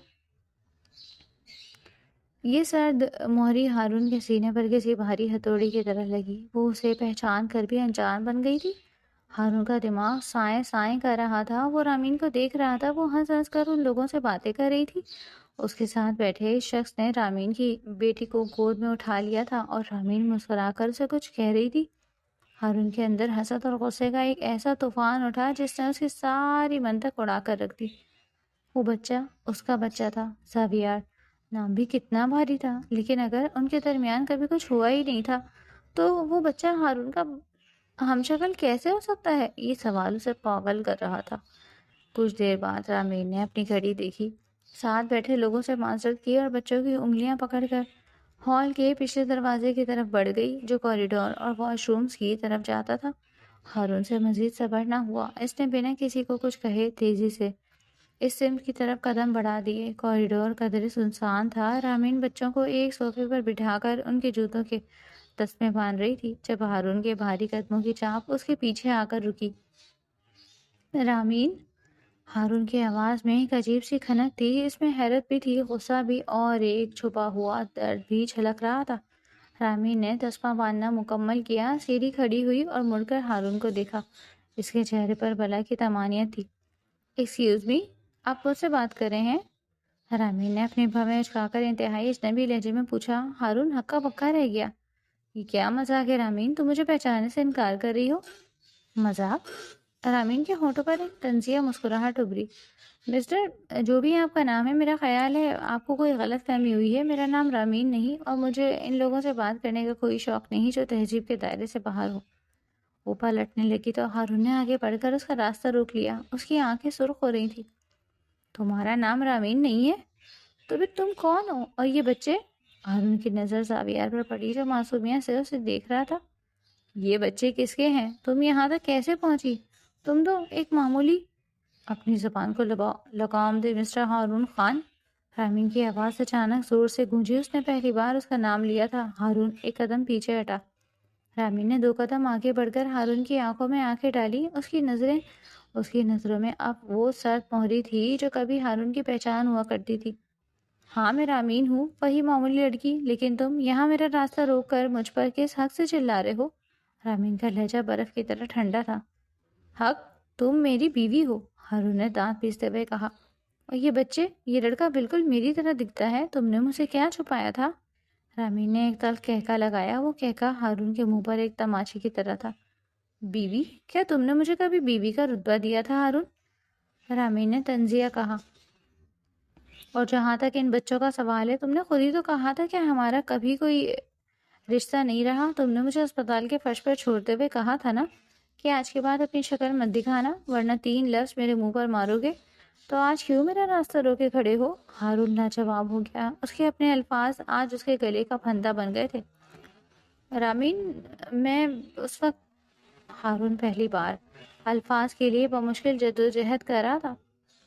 یہ سرد مہری ہارون کے سینے پر کسی بھاری ہتھوڑی کی طرح لگی۔ وہ اسے پہچان کر بھی انجان بن گئی تھی۔ ہارون کا دماغ سائیں سائیں کر رہا تھا۔ وہ رامین کو دیکھ رہا تھا، وہ ہنس ہنس کر ان لوگوں سے باتیں کر رہی تھی۔ اس کے ساتھ بیٹھے اس شخص نے رامین کی بیٹی کو گود میں اٹھا لیا تھا اور رامین مسکرا کر اسے کچھ کہہ رہی تھی۔ ہارون کے اندر حسد اور غصے کا ایک ایسا طوفان اٹھا جس نے اس کی ساری منطق اڑا کر رکھ دی۔ وہ بچہ اس کا بچہ تھا، زاویار۔ نام بھی کتنا بھاری تھا، لیکن اگر ان کے درمیان کبھی کچھ ہوا ہی نہیں تھا تو وہ بچہ ہارون کا ہم شکل کیسے ہو سکتا ہے؟ یہ سوال اسے پاگل کر رہا تھا۔ کچھ دیر بعد رامین نے اپنی گھڑی دیکھی، ساتھ بیٹھے لوگوں سے معذرت کی اور بچوں کی انگلیاں پکڑ کر ہال کے پچھلے دروازے کی طرف بڑھ گئی جو کوریڈور اور واش رومز کی طرف جاتا تھا۔ ہارون سے مزید صبر نہ ہوا۔ اس نے بنا کسی کو کچھ کہے تیزی سے اس سمت کی طرف قدم بڑھا دیے۔ کوریڈور قدرے سنسان تھا۔ رامین بچوں کو ایک صوفے پر بٹھا کر ان کے جوتوں کے تسمے باندھ رہی تھی جب ہارون کے بھاری قدموں کی چاپ اس کے پیچھے آ کر رکی۔ رامین! ہارون کی آواز میں ایک عجیب سی کھنک تھی، اس میں حیرت بھی تھی، غصہ بھی، اور ایک چھپا ہوا درد بھی جھلک رہا تھا۔ رامین نے تسمہ باندھنا مکمل کیا، سیدھی کھڑی ہوئی اور مڑ کر ہارون کو دیکھا۔ اس کے چہرے پر بلا کی طمانینت تھی۔ ایکسکیوز می، آپ مجھ سے بات کر رہے ہیں؟ رامین نے اپنی بھویں اچکا کر انتہائی اجنبی لہجے میں پوچھا۔ ہارون ہکا بکا رہ گیا۔ یہ کیا مذاق ہے رامین؟ تم مجھے پہچاننے سے انکار کر رہی ہو؟ مذاق؟ رامین کے ہونٹوں پر ایک طنزیہ مسکراہٹ ابھری۔ مسٹر، جو بھی آپ کا نام ہے، میرا خیال ہے آپ کو کوئی غلط فہمی ہوئی ہے۔ میرا نام رامین نہیں اور مجھے ان لوگوں سے بات کرنے کا کوئی شوق نہیں جو تہذیب کے دائرے سے باہر ہو۔ وہ پلٹنے لگی تو ہارون نے آگے بڑھ کر اس کا راستہ روک لیا۔ اس کی آنکھیں سرخ ہو رہی تھیں۔ تمہارا نام رامین نہیں ہے؟ تو پھر تم کون ہو؟ اور یہ بچے؟ ہارون کی نظر زاویار پر پڑی جو معصومیت سے اسے دیکھ رہا تھا۔ یہ بچے کس کے ہیں؟ تم یہاں تک کیسے پہنچی؟ تم تو ایک معمولی… اپنی زبان کو لگام دے مسٹر ہارون خان۔ رامین کی آواز اچانک زور سے گونجی۔ اس نے پہلی بار اس کا نام لیا تھا۔ ہارون ایک قدم پیچھے ہٹا۔ رامین نے 2 قدم آگے بڑھ کر ہارون کی آنکھوں میں آنکھیں ڈالی۔ اس کی نظروں میں اب وہ سرد مہری تھی جو کبھی ہارون کی پہچان ہوا کرتی تھی۔ ہاں، میں رامین ہوں، وہی معمولی لڑکی، لیکن تم یہاں میرا راستہ روک کر مجھ پر کس حق سے چلا رہے ہو؟ رامین کا لہجہ برف کی طرح ٹھنڈا تھا۔ حق؟ تم میری بیوی ہو، ہارون نے دانت پیستے ہوئے کہا۔ اور یہ بچے؟ یہ لڑکا بالکل میری طرح دکھتا ہے، تم نے مجھ سے کیا چھپایا تھا؟ رامین نے ایک تلخ کہکا لگایا۔ وہ کہکا ہارون کے منہ پر ایک تماچے کی طرح تھا۔ بیوی؟ کیا تم نے مجھے کبھی بیوی کا رتبہ دیا تھا ہارون؟ رامین نے طنزیہ کہا۔ اور جہاں تک ان بچوں کا سوال ہے، تم نے خود ہی تو کہا تھا کہ ہمارا کبھی کوئی رشتہ نہیں رہا۔ تم نے مجھے اسپتال کے فرش پر چھوڑتے ہوئے کہا تھا نا کہ آج کے بعد اپنی شکل مت دکھانا ورنہ 3 لفظ میرے منہ پر مارو گے۔ تو آج کیوں میرا راستہ روکے کھڑے ہو؟ ہارون لاجواب ہو گیا۔ اس کے اپنے الفاظ آج اس کے گلے کا پھندا بن گئے تھے۔ رامین، میں اس وقت… ہارون پہلی بار الفاظ کے لیے بمشکل جدوجہد کر رہا تھا۔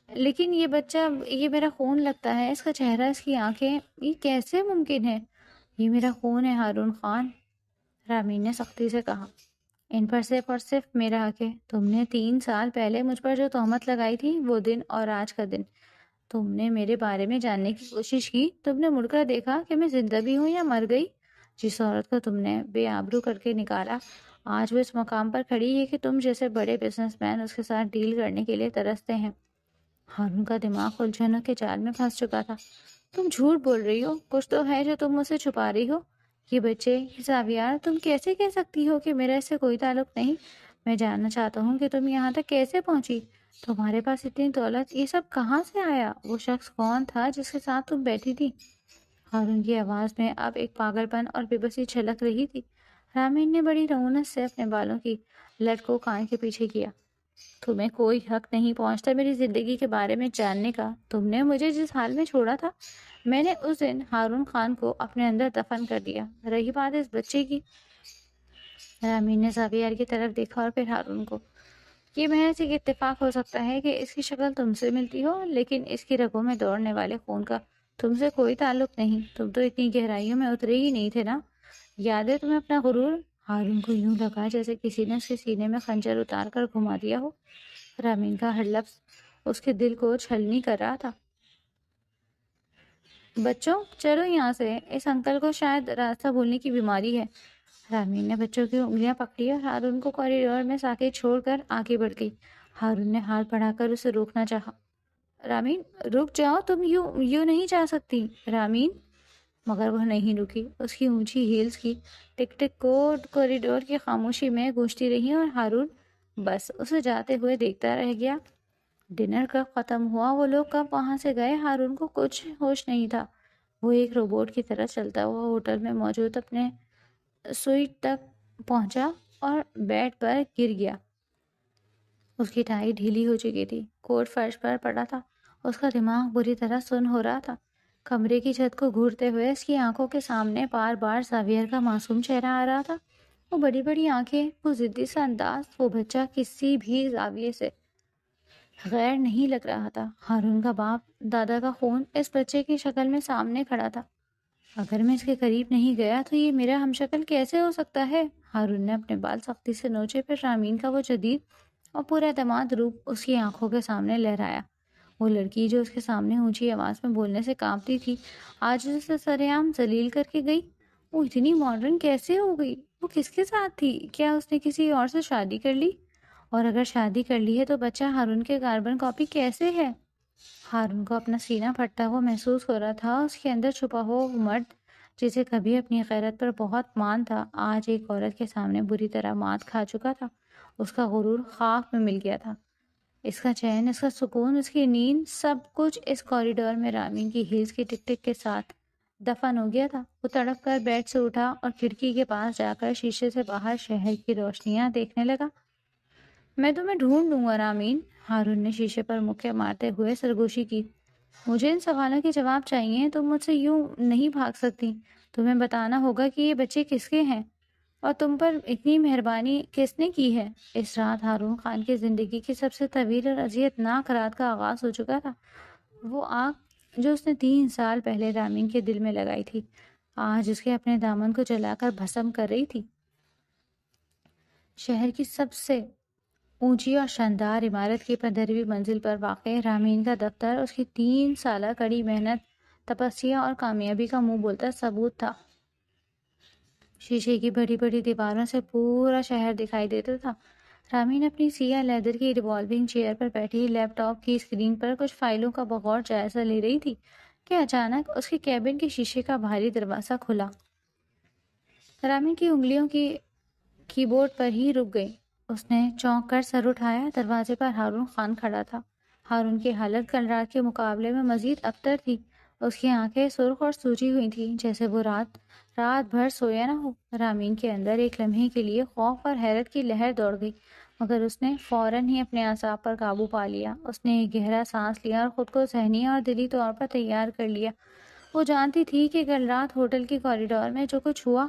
لیکن یہ بچہ، یہ میرا خون لگتا ہے، اس کا چہرہ، اس کی آنکھیں، یہ کیسے ممکن ہے؟ یہ میرا خون ہے ہارون خان، رامین نے سختی سے کہا۔ ان پر صرف اور صرف میرا حق ہے۔ تم نے 3 سال پہلے مجھ پر جو تہمت لگائی تھی، وہ دن اور آج کا دن، تم نے میرے بارے میں جاننے کی کوشش کی، تم نے مڑ کر دیکھا کہ میں زندہ بھی ہوں یا مر گئی۔ جس عورت کو تم نے بے آبرو کر کے نکالا، آج وہ اس مقام پر کھڑی ہے کہ تم جیسے بڑے بزنس مین اس کے ساتھ ڈیل کرنے کے لیے ترستے ہیں۔ ہارون کا دماغ الجھنوں کے جال میں پھنس چکا تھا۔ تم جھوٹ بول رہی ہو، کچھ تو ہے جو تم مجھ سے چھپا رہی ہو۔ یہ بچے، یہ زاویار، تم کیسے کہہ سکتی ہو کہ میرا اس سے کوئی تعلق نہیں؟ میں جاننا چاہتا ہوں کہ تم یہاں تک کیسے پہنچی؟ تمہارے پاس اتنی دولت، یہ سب کہاں سے آیا؟ وہ شخص کون تھا جس کے ساتھ تم بیٹھی تھی؟ ہارون کی آواز میں اب ایک پاگل پن اور بے بسی چھلک رہی تھی۔ رامین نے بڑی رعونت سے اپنے بالوں کی لٹ کو کان کے پیچھے کیا۔ تمہیں کوئی حق نہیں پہنچتا میری زندگی کے بارے میں جاننے کا۔ تم نے مجھے جس حال میں چھوڑا تھا، میں نے اس دن ہارون خان کو اپنے اندر دفن کر دیا۔ رہی بات اس بچے کی، رامین نے زاویار کی طرف دیکھا اور پھر ہارون کو، یہ محض ایک اتفاق ہو سکتا ہے کہ اس کی شکل تم سے ملتی ہو، لیکن اس کی رگوں میں دوڑنے والے خون کا تم سے کوئی تعلق نہیں۔ تم تو اتنی گہرائیوں میں اترے ہی نہیں تھے نا۔ یاد ہے تمہیں اپنا غرور؟ ہارون کو یوں لگا جیسے کسی نے اس کے سینے میں خنجر اتار کر گھما دیا ہو۔ رامین کا ہر لفظ اس کے دل کو چھلنی کر رہا تھا۔ بچوں چلو یہاں سے، اس انکل کو شاید راستہ بھولنے کی بیماری ہے۔ رامین نے بچوں کی انگلیاں پکڑی اور ہارون کو کوریڈور میں ساکت چھوڑ کر آگے بڑھ گئی۔ ہارون نے ہاتھ بڑھا کر اسے روکنا چاہا۔ رامین رک جاؤ، تم یوں نہیں جا سکتی رامین۔ مگر وہ نہیں رکی۔ اس کی اونچی ہیلز کی ٹک ٹک کوریڈور کی خاموشی میں گونجتی رہی اور ہارون بس اسے جاتے ہوئے دیکھتا رہ گیا۔ ڈنر کب ختم ہوا، وہ لوگ کب وہاں سے گئے، ہارون کو کچھ ہوش نہیں تھا۔ وہ ایک روبوٹ کی طرح چلتا ہوا ہوٹل میں موجود اپنے سوئٹ تک پہنچا اور بیڈ پر گر گیا۔ اس کی ٹائی ڈھیلی ہو چکی تھی، کوٹ فرش پر پڑا تھا، اس کا دماغ بری طرح سن ہو رہا تھا۔ کمرے کی چھت کو گھورتے ہوئے اس کی آنکھوں کے سامنے بار بار زاویئر کا معصوم چہرہ آ رہا تھا۔ وہ بڑی بڑی آنکھیں، وہ ضدی سا انداز، وہ بچہ کسی بھی زاویے سے غیر نہیں لگ رہا تھا۔ ہارون کا باپ دادا کا خون اس بچے کی شکل میں سامنے کھڑا تھا۔ اگر میں اس کے قریب نہیں گیا تو یہ میرا ہمشکل کیسے ہو سکتا ہے؟ ہارون نے اپنے بال سختی سے نوچے، پھر رامین کا وہ جدید اور پورا اعتماد روپ اس کی آنکھوں کے سامنے لہرایا۔ وہ لڑکی جو اس کے سامنے اونچی آواز میں بولنے سے کانپتی تھی، آج اسے سرعام ذلیل کر کے گئی۔ وہ اتنی ماڈرن کیسے ہو گئی؟ وہ کس کے ساتھ تھی؟ کیا اس نے کسی اور سے شادی کر لی؟ اور اگر شادی کر لی ہے تو بچہ ہارون کے کاربن کاپی کیسے ہے؟ ہارون کو اپنا سینہ پھٹتا ہوا محسوس ہو رہا تھا۔ اس کے اندر چھپا ہوا وہ مرد جسے کبھی اپنی غیرت پر بہت مان تھا، آج ایک عورت کے سامنے بری طرح مات کھا چکا تھا۔ اس کا غرور خاک میں مل گیا تھا۔ اس کا چین، اس کا سکون، اس کی نیند، سب کچھ اس کوریڈور میں رامین کی ہیلز کی ٹک ٹک کے ساتھ دفن ہو گیا تھا۔ وہ تڑپ کر بیڈ سے اٹھا اور کھڑکی کے پاس جا کر شیشے سے باہر شہر کی روشنیاں دیکھنے لگا۔ میں تمہیں ڈھونڈ لوں گا رامین، ہارون نے شیشے پر مکے مارتے ہوئے سرگوشی کی۔ مجھے ان سوالوں کے جواب چاہیے، تم مجھ سے یوں نہیں بھاگ سکتی۔ تمہیں بتانا ہوگا کہ یہ بچے کس کے ہیں اور تم پر اتنی مہربانی کس نے کی ہے۔ اس رات ہارون خان کی زندگی کی سب سے طویل اور اذیت ناک رات کا آغاز ہو چکا تھا۔ وہ آگ جو اس نے 3 سال پہلے رامین کے دل میں لگائی تھی، آج اس کے اپنے دامن کو جلا کر بھسم کر رہی تھی۔ شہر کی سب سے اونچی اور شاندار عمارت کی 15ویں منزل پر واقع رامین کا دفتر اس کی 3 سالہ کڑی محنت، تپسیا اور کامیابی کا منہ بولتا ثبوت تھا۔ شیشے کی بڑی بڑی دیواروں سے پورا شہر دکھائی دیتا تھا۔ رامین اپنی سیاہ لیدر کی ریوالونگ چیئر پر بیٹھی لیپ ٹاپ کی اسکرین پر کچھ فائلوں کا بغور جائزہ لے رہی تھی کہ اچانک اس کے کیبن کے شیشے کا بھاری دروازہ کھلا۔ رامین کی انگلیوں کی کی بورڈ پر ہی رک گئی۔ اس نے چونک کر سر اٹھایا۔ دروازے پر ہارون خان کھڑا تھا۔ ہارون کی حالت کل رات کے مقابلے میں مزید ابتر تھی۔ اس کی آنکھیں سرخ اور سوجی ہوئی تھیں، جیسے وہ رات بھر سویا نہ ہو۔ رامین کے اندر ایک لمحے کے لیے خوف اور حیرت کی لہر دوڑ گئی، مگر اس نے فوراً ہی اپنے اعصاب پر قابو پا لیا۔ اس نے ایک گہرا سانس لیا اور خود کو ذہنی اور دلی طور پر تیار کر لیا۔ وہ جانتی تھی کہ کل رات ہوٹل کی کوریڈور میں جو کچھ ہوا،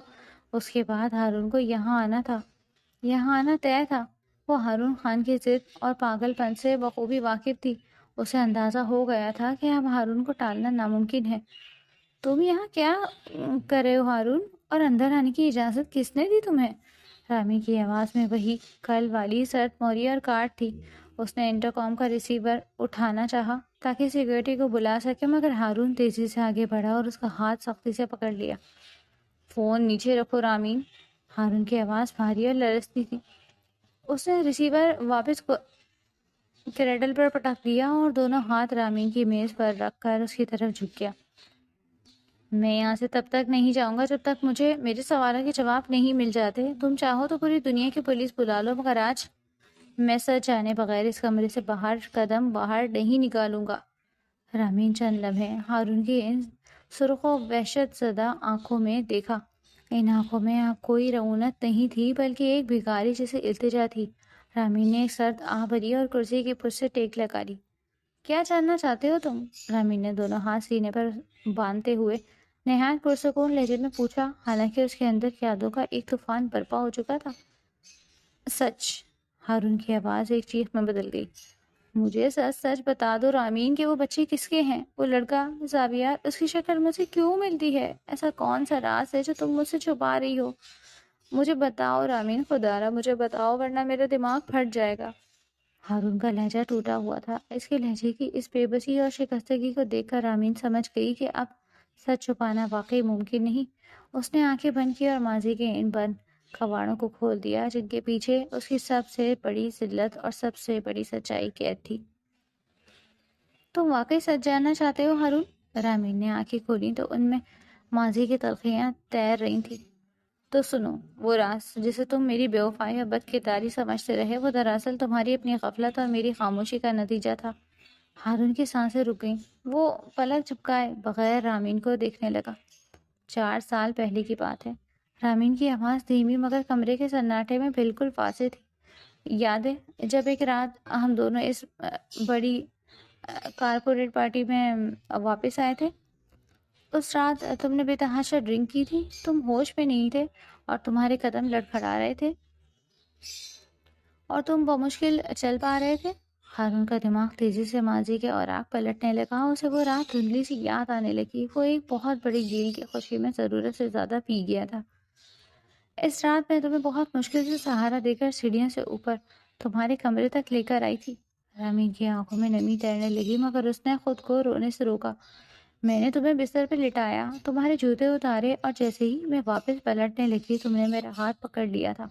اس کے بعد ہارون کو یہاں آنا طے تھا۔ وہ ہارون خان کی ضد اور پاگل پن سے بخوبی واقف تھی۔ اسے اندازہ ہو گیا تھا کہ اب ہارون کو ٹالنا ناممکن ہے۔ تم یہاں کیا کر رہے ہو ہارون؟ اور اندر آنے کی اجازت کس نے دی تمہیں؟ رامین کی آواز میں وہی کل والی سرد موری اور کاٹ تھی۔ اس نے انٹرکام کا ریسیور اٹھانا چاہا تاکہ سیکورٹی کو بلا سکے، مگر ہارون تیزی سے آگے بڑھا اور اس کا ہاتھ سختی سے پکڑ لیا۔ فون نیچے رکھو رامین۔ ہارون کی آواز بھاری اور لرزتی تھی۔ اس نے ریسیور واپس کریڈل پر پٹک دیا اور دونوں ہاتھ رامین کی میز پر رکھ کر اس کی طرف جھک گیا۔ میں یہاں سے تب تک نہیں جاؤں گا جب تک مجھے میرے سوالوں کے جواب نہیں مل جاتے. تم چاہو تو پوری دنیا کی پولیس بلا لو، مگر آج میں سچ جانے بغیر اس کمرے سے قدم باہر نہیں نکالوں گا. رامین چند لمحے ہارون کی ان سرخ و وحشت زدہ آنکھوں میں دیکھا. ان آنکھوں میں کوئی رعونت نہیں تھی بلکہ ایک بھکاری جیسے التجا تھی. رامین نے ایک سرد آہ بھری اور کرسی کی پشت سے ٹیک لگا لی. کیا جاننا چاہتے ہو تم؟ رامین نے دونوں ہاتھ سینے پر باندھتے ہوئے نہایت پرسکون لہجے میں پوچھا، حالانکہ اس کے اندر یادوں کا ایک طوفان برپا ہو چکا تھا. سچ. ہارون کی آواز ایک چیخ میں بدل گئی. مجھے سچ سچ بتا دو رامین کہ وہ بچے کس کے ہیں؟ وہ لڑکا زاویہ، اس کی شکل مجھے کیوں ملتی ہے؟ ایسا کون سا راز ہے جو تم مجھ سے چھپا رہی ہو؟ مجھے بتاؤ رامین، خدا را مجھے بتاؤ ورنہ میرا دماغ پھٹ جائے گا. ہارون کا لہجہ ٹوٹا ہوا تھا. اس کے لہجے کی اس بے بسی اور شکستگی کو دیکھ کر رامین سمجھ گئی کہ اب سچ چھپانا واقعی ممکن نہیں. اس نے آنکھیں بند کی اور ماضی کے ان بند کواڑوں کو کھول دیا جن کے پیچھے اس کی سب سے بڑی ذلت اور سب سے بڑی سچائی قید تھی. تم واقعی سچ جاننا چاہتے ہو ہارون؟ رامین نے آنکھیں کھولیں تو ان میں ماضی کی تلخیاں تیر رہی تھیں. تو سنو، وہ راز جسے تم میری بے وفائی اور بد کرداری سمجھتے رہے، وہ دراصل تمہاری اپنی غفلت اور میری خاموشی کا نتیجہ تھا. ہارون کی سانسیں رک گئیں. وہ پلک جھپکائے بغیر رامین کو دیکھنے لگا. 4 سال پہلے کی بات ہے. رامین کی آواز دھیمی مگر کمرے کے سناٹے میں بالکل واضح تھی. یاد ہے جب ایک رات ہم دونوں اس بڑی کارپوریٹ پارٹی میں واپس آئے تھے؟ اس رات تم نے بے تحاشا ڈرنک کی تھی، تم ہوش میں نہیں تھے اور تمہارے قدم لڑکھڑا رہے تھے اور تم بمشکل چل پا رہے تھے. ہارون کا دماغ تیزی سے ماضی کے اوراق پلٹنے لگا. اسے وہ رات دھندلی سی یاد آنے لگی. وہ ایک بہت بڑی گیری کی خوشی میں ضرورت سے زیادہ پی گیا تھا. اس رات میں تمہیں بہت مشکل سے سہارا دے کر سیڑھیوں سے اوپر تمہارے کمرے تک لے کر آئی تھی. رامین کی آنکھوں میں نمی تیرنے لگی مگر اس نے خود کو رونے سے روکا. میں نے تمہیں بستر پہ لٹایا، تمہارے جوتے اتارے اور جیسے ہی میں واپس پلٹنے لگی تم نے میرا ہاتھ پکڑ لیا تھا.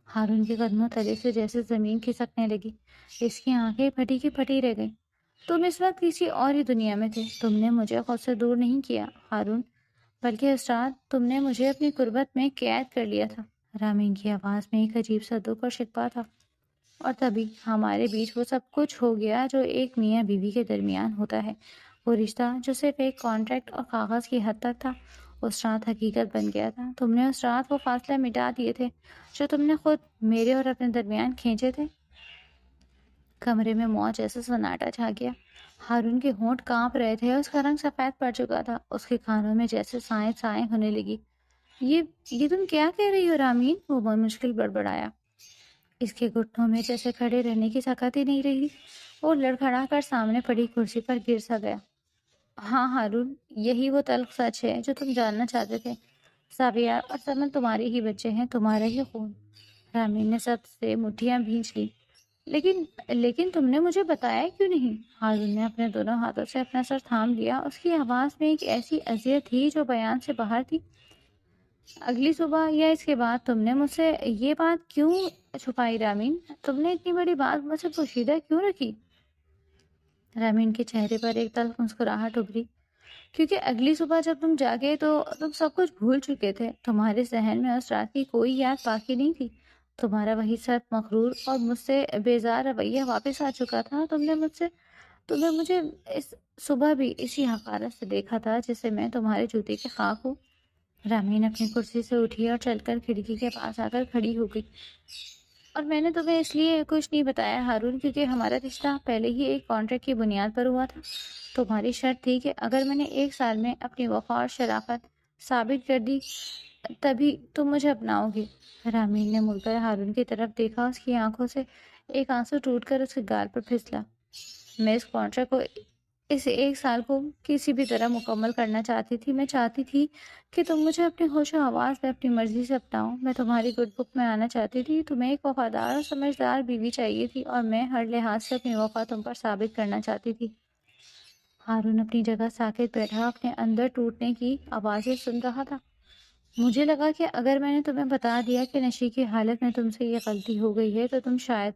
ہارون کے قدموں تلے سے جیسے زمین کھسکنے لگی. اس کی آنکھیں پھٹی کی پھٹی رہ گئیں. تم اس وقت کسی اور ہی دنیا میں تھے. تم نے مجھے خود سے دور نہیں کیا ہارون، بلکہ اس رات تم نے مجھے اپنی قربت میں قید کر لیا تھا. رامین کی آواز میں ایک عجیب سا دکھ اور شکوہ تھا. اور تبھی ہمارے بیچ وہ سب کچھ ہو گیا جو ایک میاں بیوی کے درمیان ہوتا ہے. وہ رشتہ جو صرف ایک کانٹریکٹ اور کاغذ کی حد تک تھا، اس رات حقیقت بن گیا تھا. تم نے اس رات وہ فاصلہ مٹا دیے تھے جو تم نے خود میرے اور اپنے درمیان کھینچے تھے. کمرے میں موت جیسا سناٹا چھا گیا. ہارون کے ہونٹ کانپ رہے تھے. اس کا رنگ سفید پڑ چکا تھا. اس کے کانوں میں جیسے سائیں سائیں ہونے لگی. یہ تم کیا کہہ رہی ہو رامین؟ وہ بہت مشکل بڑبڑایا. اس کے گھٹنوں میں جیسے کھڑے رہنے کی طاقت ہی نہیں رہی. وہ لڑکھڑا کر سامنے پڑی کرسی پر گر سا گیا. ہاں ہارون، یہی وہ تلخ سچ ہے جو تم جاننا چاہتے تھے. سابیہ اور سمن تمہارے ہی بچے ہیں، تمہارا ہی خون. رامین نے سب سے مٹھیاں بھینچ لی. لیکن تم نے مجھے بتایا کیوں نہیں؟ ہارون نے اپنے دونوں ہاتھوں سے اپنا سر تھام لیا. اس کی آواز میں ایک ایسی اذیت تھی جو بیان سے باہر تھی. اگلی صبح یا اس کے بعد تم نے مجھ سے یہ بات کیوں چھپائی رامین؟ تم نے اتنی بڑی بات مجھ سے پوشیدہ کیوں رکھی؟ رامین کے چہرے پر ایک تلخ مسکراہٹ ابھری. کیونکہ اگلی صبح جب تم جاگے تو تم سب کچھ بھول چکے تھے. تمہارے ذہن میں اس رات کی کوئی یاد باقی نہیں تھی. تمہارا وہی سخت مغرور اور مجھ سے بیزار رویہ واپس آ چکا تھا. تم نے مجھے اس صبح بھی اسی حقارت سے دیکھا تھا جسے میں تمہارے جوتے کے خاک ہوں. رامین اپنی کرسی سے اٹھی اور چل کر کھڑکی کے پاس آ کر کھڑی ہو گئی. اور میں نے تمہیں اس لیے کچھ نہیں بتایا ہارون کیونکہ ہمارا رشتہ پہلے ہی ایک کانٹریکٹ کی بنیاد پر ہوا تھا. تمہاری شرط تھی کہ اگر میں نے 1 سال میں اپنی وفا اور شرافت ثابت کر دی تبھی تم مجھے اپناؤ گے. رامین نے مڑ کر ہارون کی طرف دیکھا. اس کی آنکھوں سے ایک آنسو ٹوٹ کر اس کے گال پر پھسلا. میں اس کانٹریکٹ کو اس 1 سال کو کسی بھی طرح مکمل کرنا چاہتی تھی. میں چاہتی تھی کہ تم مجھے اپنے ہوش و حواس میں اپنی مرضی سے اپناؤ. میں تمہاری گڈ بک میں آنا چاہتی تھی. تمہیں ایک وفادار اور سمجھدار بیوی چاہیے تھی اور میں ہر لحاظ سے اپنی وفا تم پر ثابت کرنا چاہتی تھی. ہارون اپنی جگہ ساکت بیٹھا اپنے اندر ٹوٹنے کی آوازیں سن رہا تھا. مجھے لگا کہ اگر میں نے تمہیں بتا دیا کہ نشے کی حالت میں تم سے یہ غلطی ہو گئی ہے تو تم شاید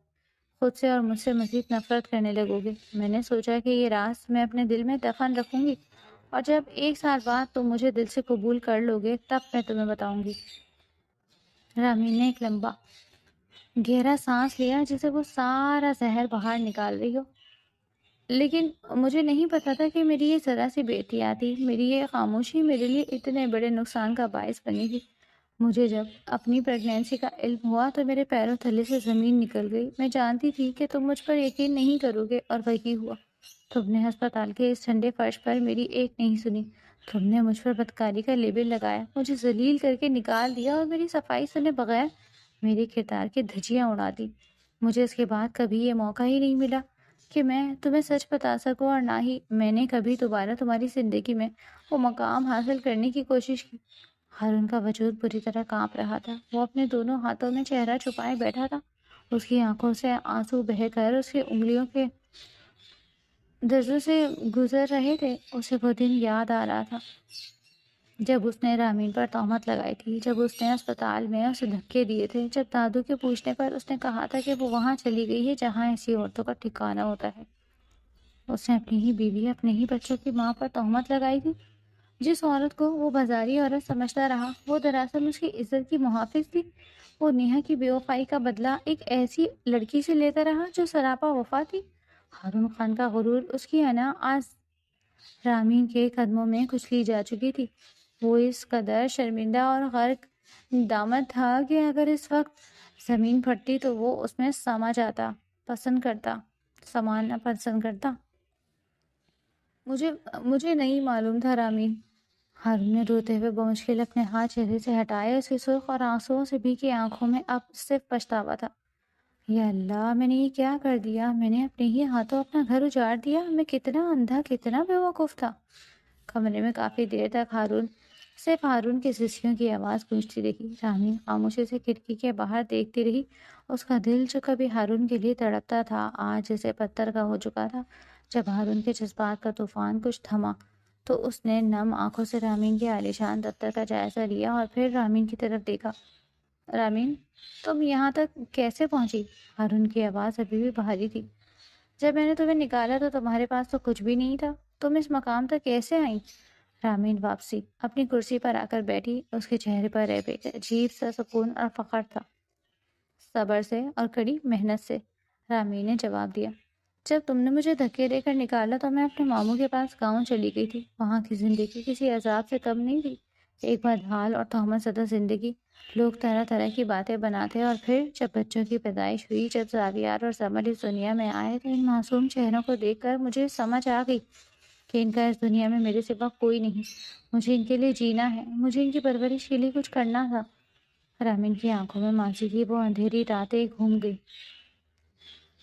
خود سے اور مجھ سے مزید نفرت کرنے لگو گے. میں نے سوچا کہ یہ راز میں اپنے دل میں دفن رکھوں گی اور جب 1 سال بعد تم مجھے دل سے قبول کر لو گے تب میں تمہیں بتاؤں گی۔ رامین نے ایک لمبا گہرا سانس لیا جسے وہ سارا زہر باہر نکال رہی ہو۔ لیکن مجھے نہیں پتا تھا کہ میری یہ ذرا سی بے احتیاطی، میری یہ خاموشی میرے لیے اتنے بڑے نقصان کا باعث بنے گی۔ مجھے جب اپنی پریگنینسی کا علم ہوا تو میرے پیروں تلے سے زمین نکل گئی۔ میں جانتی تھی کہ تم مجھ پر یقین نہیں کرو گے، اور وہی ہوا۔ تم نے ہسپتال کے اس ٹھنڈے فرش پر میری ایک نہیں سنی۔ تم نے مجھ پر بدکاری کا لیبل لگایا، مجھے ذلیل کر کے نکال دیا، اور میری صفائی سنے بغیر میرے کردار کی دھجیاں اڑا دی۔ مجھے اس کے بعد کبھی یہ موقع ہی نہیں ملا کہ میں تمہیں سچ بتا سکوں، اور نہ ہی میں نے کبھی دوبارہ تمہاری زندگی میں وہ مقام حاصل کرنے کی کوشش کی۔ ہارون کا وجود بری طرح کانپ رہا تھا۔ وہ اپنے دونوں ہاتھوں میں چہرہ چھپائے بیٹھا تھا۔ اس کی آنکھوں سے آنسو بہہ کر اس کی انگلیوں کے درزوں سے گزر رہے تھے۔ اسے وہ دن یاد آ رہا تھا جب اس نے رامین پر تہمت لگائی تھی، جب اس نے اسپتال میں اسے دھکے دیے تھے، جب دادو کے پوچھنے پر اس نے کہا تھا کہ وہ وہاں چلی گئی ہے جہاں ایسی عورتوں کا ٹھکانہ ہوتا ہے۔ اس نے اپنی ہی بیوی، اپنے ہی بچوں کی ماں پر تہمت لگائی تھی۔ جس عورت کو وہ بازاری عورت سمجھتا رہا، وہ دراصل اس کی عزت کی محافظ تھی۔ وہ نیہا کی بے وفائی کا بدلہ ایک ایسی لڑکی سے لیتا رہا جو سراپا وفا تھی۔ ہارون خان کا غرور، اس کی انا آج رامین کے قدموں میں کچلی جا چکی تھی۔ وہ اس قدر شرمندہ اور غرق دامن تھا کہ اگر اس وقت زمین پھٹتی تو وہ اس میں سمانا پسند کرتا۔ مجھے نہیں معلوم تھا رامین۔ ہارون نے روتے ہوئے بمشکل اپنے ہاتھ چہرے سے ہٹائے۔ اس کی سرخ اور آنسوؤں سے بھیگی آنکھوں میں اب صرف پچھتاوا تھا۔ یا اللہ، میں نے یہ کیا کر دیا؟ میں نے اپنے ہی ہاتھوں اپنا گھر اجاڑ دیا۔ میں کتنا اندھا، کتنا بے وقوف تھا۔ کمرے میں کافی دیر تک صرف ہارون کی سسکیوں کی آواز گونجتی رہی۔ رامین خاموشی سے کھڑکی کے باہر دیکھتی رہی۔ اس کا دل جو کبھی ہارون کے لیے تڑپتا تھا آج جیسے پتھر کا ہو چکا تھا۔ جب ہارون کے جذبات کا طوفان کچھ تھما تو اس نے نم آنکھوں سے رامین کے عالیشان دفتر کا جائزہ لیا اور پھر رامین کی طرف دیکھا۔ رامین، تم یہاں تک کیسے پہنچی؟ ہارون کی آواز ابھی بھی بھاری تھی۔ جب میں نے تمہیں نکالا تو تمہارے پاس تو کچھ بھی نہیں تھا۔ تم اس مقام تک کیسے آئیں؟ رامین واپسی اپنی کرسی پر آ کر بیٹھی۔ اس کے چہرے پر ایک عجیب سا سکون اور فخر تھا۔ صبر سے اور کڑی محنت سے، رامین نے جواب دیا۔ جب تم نے مجھے دھکے دے کر نکالا تو میں اپنے ماموں کے پاس گاؤں چلی گئی تھی۔ وہاں کی زندگی کسی عذاب سے کم نہیں تھی۔ ایک بدحال اور تہمت زدہ زندگی۔ لوگ طرح طرح کی باتیں بناتے، اور پھر جب بچوں کی پیدائش ہوئی، جب زاویار اور زمل اس دنیا میں آئے تو ان معصوم چہروں کو دیکھ کر مجھے سمجھ آ گئی کہ ان کا اس دنیا میں میرے سوا کوئی نہیں۔ مجھے ان کے لیے جینا ہے، مجھے ان کی پرورش کے لیے کچھ کرنا تھا۔ رامین کی آنکھوں میں ماضی کی وہ اندھیری راتیں گھوم گئی۔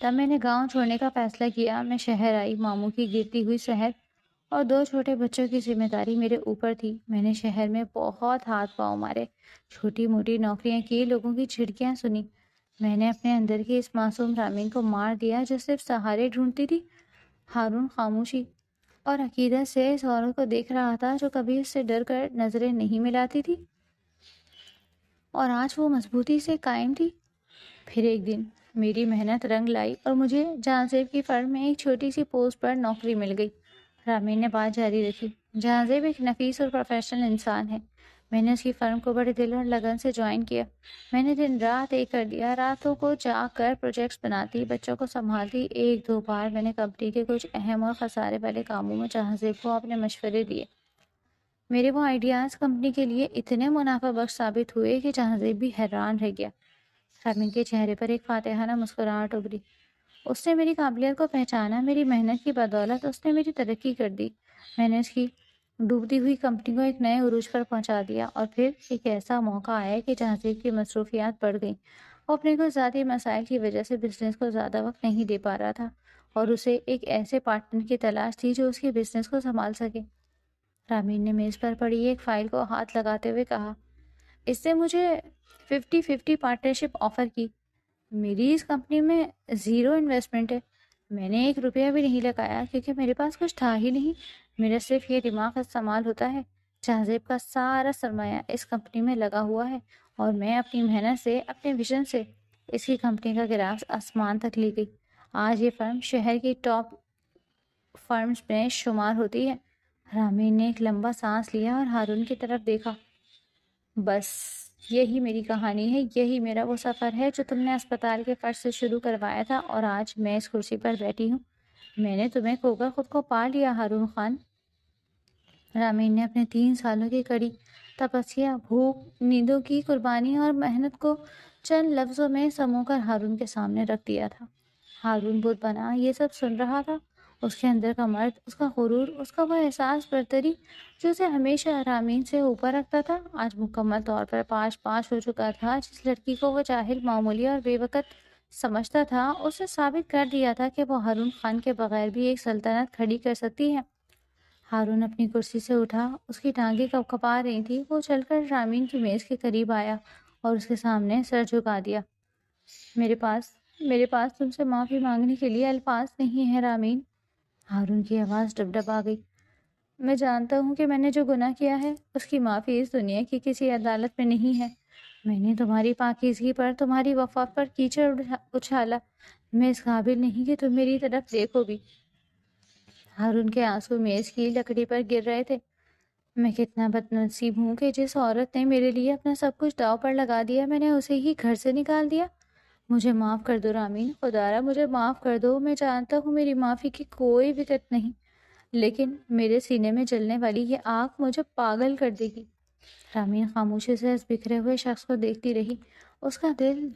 تب میں نے گاؤں چھوڑنے کا فیصلہ کیا۔ میں شہر آئی۔ ماموں کی گرتی ہوئی صحت اور 2 چھوٹے بچوں کی ذمہ داری میرے اوپر تھی۔ میں نے شہر میں بہت ہاتھ پاؤں مارے، چھوٹی موٹی نوکریاں کی، لوگوں کی جھڑکیاں سنی۔ میں نے اپنے اندر کی اس معصوم رامین کو مار دیا جو صرف سہارے ڈھونڈتی تھی۔ ہارون خاموشی اور عقیدت سے اس عورت کو دیکھ رہا تھا جو کبھی اس سے ڈر کر نظریں نہیں ملاتی تھی، اور آج وہ مضبوطی سے قائم تھی۔ پھر ایک دن میری محنت رنگ لائی اور مجھے جہاں زیب کی فرم میں ایک چھوٹی سی پوسٹ پر نوکری مل گئی۔ رامین نے بات جاری رکھی۔ جہاں زیب ایک نفیس اور پروفیشنل انسان ہے۔ میں نے اس کی فرم کو بڑے دل اور لگن سے جوائن کیا۔ میں نے دن رات ایک کر دیا، راتوں کو جاگ کر پروجیکٹس بناتی، بچوں کو سنبھالتی۔ 1-2 بار میں نے کمپنی کے کچھ اہم اور خسارے والے کاموں میں جہاں زیب کو اپنے مشورے دیے۔ میرے وہ آئیڈیاز کمپنی کے لیے اتنے منافع بخش ثابت ہوئے کہ جہاں زیب بھی حیران رہ گیا۔ رامین کے چہرے پر ایک فاتحانہ مسکراہٹ ابھری۔ اس نے میری قابلیت کو پہچانا۔ میری محنت کی بدولت اس نے میری ترقی کر دی۔ میں نے اس کی ڈوبتی ہوئی کمپنی کو ایک نئے عروج پر پہنچا دیا، اور پھر ایک ایسا موقع آیا کہ جہاں زیب کی مصروفیات بڑھ گئیں۔ وہ اپنے کچھ ذاتی مسائل کی وجہ سے بزنس کو زیادہ وقت نہیں دے پا رہا تھا، اور اسے ایک ایسے پارٹنر کی تلاش تھی جو اس کے بزنس کو سنبھال سکے۔ رامین نے میز پر پڑی ایک فائل کو ہاتھ لگاتے ہوئے کہا، اس نے مجھے 50-50 پارٹنرشپ آفر کی۔ میری اس کمپنی میں 0 انویسٹمنٹ ہے۔ میں نے 1 روپیہ بھی نہیں لگایا کیونکہ میرے پاس کچھ تھا ہی نہیں۔ میرا صرف یہ دماغ استعمال ہوتا ہے۔ جہاں زیب کا سارا سرمایہ اس کمپنی میں لگا ہوا ہے، اور میں اپنی محنت سے، اپنے ویژن سے اس کی کمپنی کا گراف آسمان تک لے گئی۔ آج یہ فرم شہر کی ٹاپ فرمز میں شمار ہوتی ہے۔ رامین نے ایک لمبا سانس لیا اور ہارون کی طرف دیکھا۔ بس یہی میری کہانی ہے، یہی میرا وہ سفر ہے جو تم نے اسپتال کے فرش سے شروع کروایا تھا، اور آج میں اس کرسی پر بیٹھی ہوں۔ میں نے تمہیں کھو کر خود کو پا لیا ہارون خان۔ رامین نے اپنے 3 سالوں کی کڑی تپسیا، بھوک، نیندوں کی قربانی اور محنت کو چند لفظوں میں سمو کر ہارون کے سامنے رکھ دیا تھا۔ ہارون بت بنا یہ سب سن رہا تھا۔ اس کے اندر کا مرد، اس کا غرور، اس کا وہ احساس برتری جو اسے ہمیشہ رامین سے اوپر رکھتا تھا، آج مکمل طور پر پاش پاش ہو چکا تھا۔ جس لڑکی کو وہ جاہل، معمولی اور بے وقت سمجھتا تھا، اسے ثابت کر دیا تھا کہ وہ ہارون خان کے بغیر بھی ایک سلطنت کھڑی کر سکتی ہے۔ ہارون اپنی کرسی سے اٹھا، اس کی ٹانگیں کپکپا رہی تھی۔ وہ چل کر رامین کی میز کے قریب آیا اور اس کے سامنے سر جھکا دیا۔ میرے پاس تم سے معافی مانگنے کے لیے الفاظ نہیں ہیں رامین۔ ہارون کی آواز ڈب گئی۔ میں جانتا ہوں کہ میں نے جو گناہ کیا ہے اس کی معافی اس دنیا کی کسی عدالت میں نہیں ہے۔ میں نے تمہاری پاکیزگی پر، تمہاری وفا پر کیچڑ اچھالا۔ میں اس قابل نہیں کہ تم میری طرف دیکھو بھی۔ ہارون کے آنسو میز کی لکڑی پر گر رہے تھے۔ میں کتنا بد نصیب ہوں کہ جس عورت نے میرے لیے اپنا سب کچھ داؤ پر لگا دیا، میں نے اسے ہی گھر سے نکال دیا۔ مجھے معاف کر دو رامین، خدارا مجھے معاف کر دو۔ میں جانتا ہوں میری معافی کی کوئی وقت نہیں، لیکن میرے سینے میں جلنے والی یہ آگ مجھے پاگل کر دے گی۔ رامین خاموشی سے اس بکھرے ہوئے شخص کو دیکھتی رہی۔ اس کا دل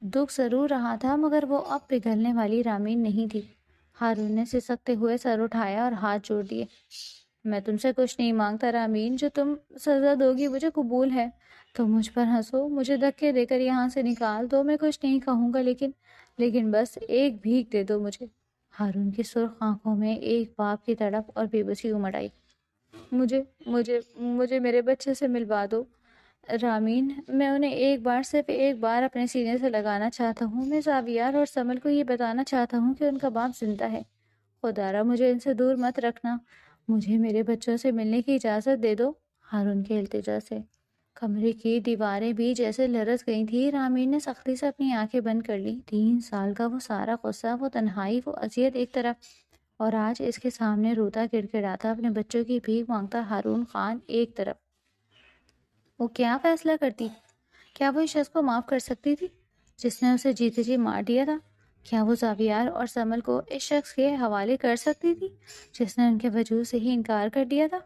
دکھ ضرور رہا تھا، مگر وہ اب پگھلنے والی رامین نہیں تھی۔ ہارون نے سسکتے ہوئے سر اٹھایا اور ہاتھ جوڑ دیے۔ میں تم سے کچھ نہیں مانگتا رامین، جو تم سزا دو گی مجھے قبول ہے۔ تم مجھ پر ہنسو، مجھے دھکے دے کر یہاں سے نکال دو، میں کچھ نہیں کہوں گا، لیکن بس ایک بھیک دے دو مجھے۔ ہارون کی سرخ آنکھوں میں ایک باپ کی تڑپ اور بے بسی امڑ آئی۔ مجھے میرے بچے سے ملوا دو رامین، میں انہیں ایک بار، صرف ایک بار اپنے سینے سے لگانا چاہتا ہوں۔ میں زاویار اور سمل کو یہ بتانا چاہتا ہوں کہ ان کا باپ زندہ ہے۔ خدارا مجھے ان سے دور مت رکھنا، مجھے میرے بچوں سے ملنے کی اجازت دے دو۔ ہارون کے التجا سے کمرے کی دیواریں بھی جیسے لرز گئی تھی۔ رامین نے سختی سے اپنی آنکھیں بند کر لی۔ 3 سال کا وہ سارا غصہ، وہ تنہائی، وہ اذیت ایک طرف، اور آج اس کے سامنے روتا گڑگڑاتا اپنے بچوں کی بھیک مانگتا ہارون خان ایک طرف۔ وہ کیا فیصلہ کرتی؟ کیا وہ اس شخص کو معاف کر سکتی تھی جس نے اسے جیتے جی مار دیا تھا؟ کیا وہ زاویار اور سمل کو اس شخص کے حوالے کر سکتی تھی جس نے ان کے وجود سے ہی انکار کر دیا تھا؟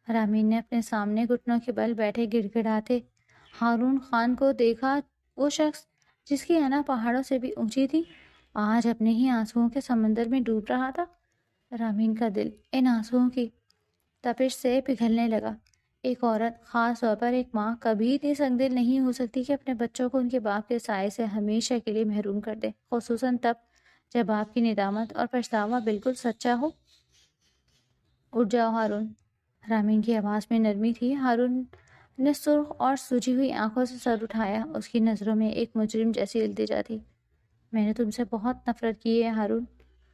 رامین نے اپنے سامنے گھٹنوں کے بل بیٹھے گڑگڑاتے ہارون خان کو دیکھا۔ وہ شخص جس کی انا پہاڑوں سے بھی اونچی تھی، آج اپنے ہی آنسوؤں کے سمندر میں ڈوب رہا تھا۔ رامین کا دل ان آنسوؤں کی تپش سے پگھلنے لگا۔ ایک عورت، خاص طور پر ایک ماں، کبھی اتنی سنگ دل نہیں ہو سکتی کہ اپنے بچوں کو ان کے باپ کے سائے سے ہمیشہ کے لیے محروم کر دے، خصوصاً تب جب باپ کی ندامت اور پچھتاوا بالکل سچا ہو۔ اٹھ جاؤ ہارون، رامین کی آواز میں نرمی تھی۔ ہارون نے سرخ اور سوجی ہوئی آنکھوں سے سر اٹھایا۔ اس کی نظروں میں ایک مجرم جیسی التجا تھی۔ میں نے تم سے بہت نفرت کی ہے ہارون،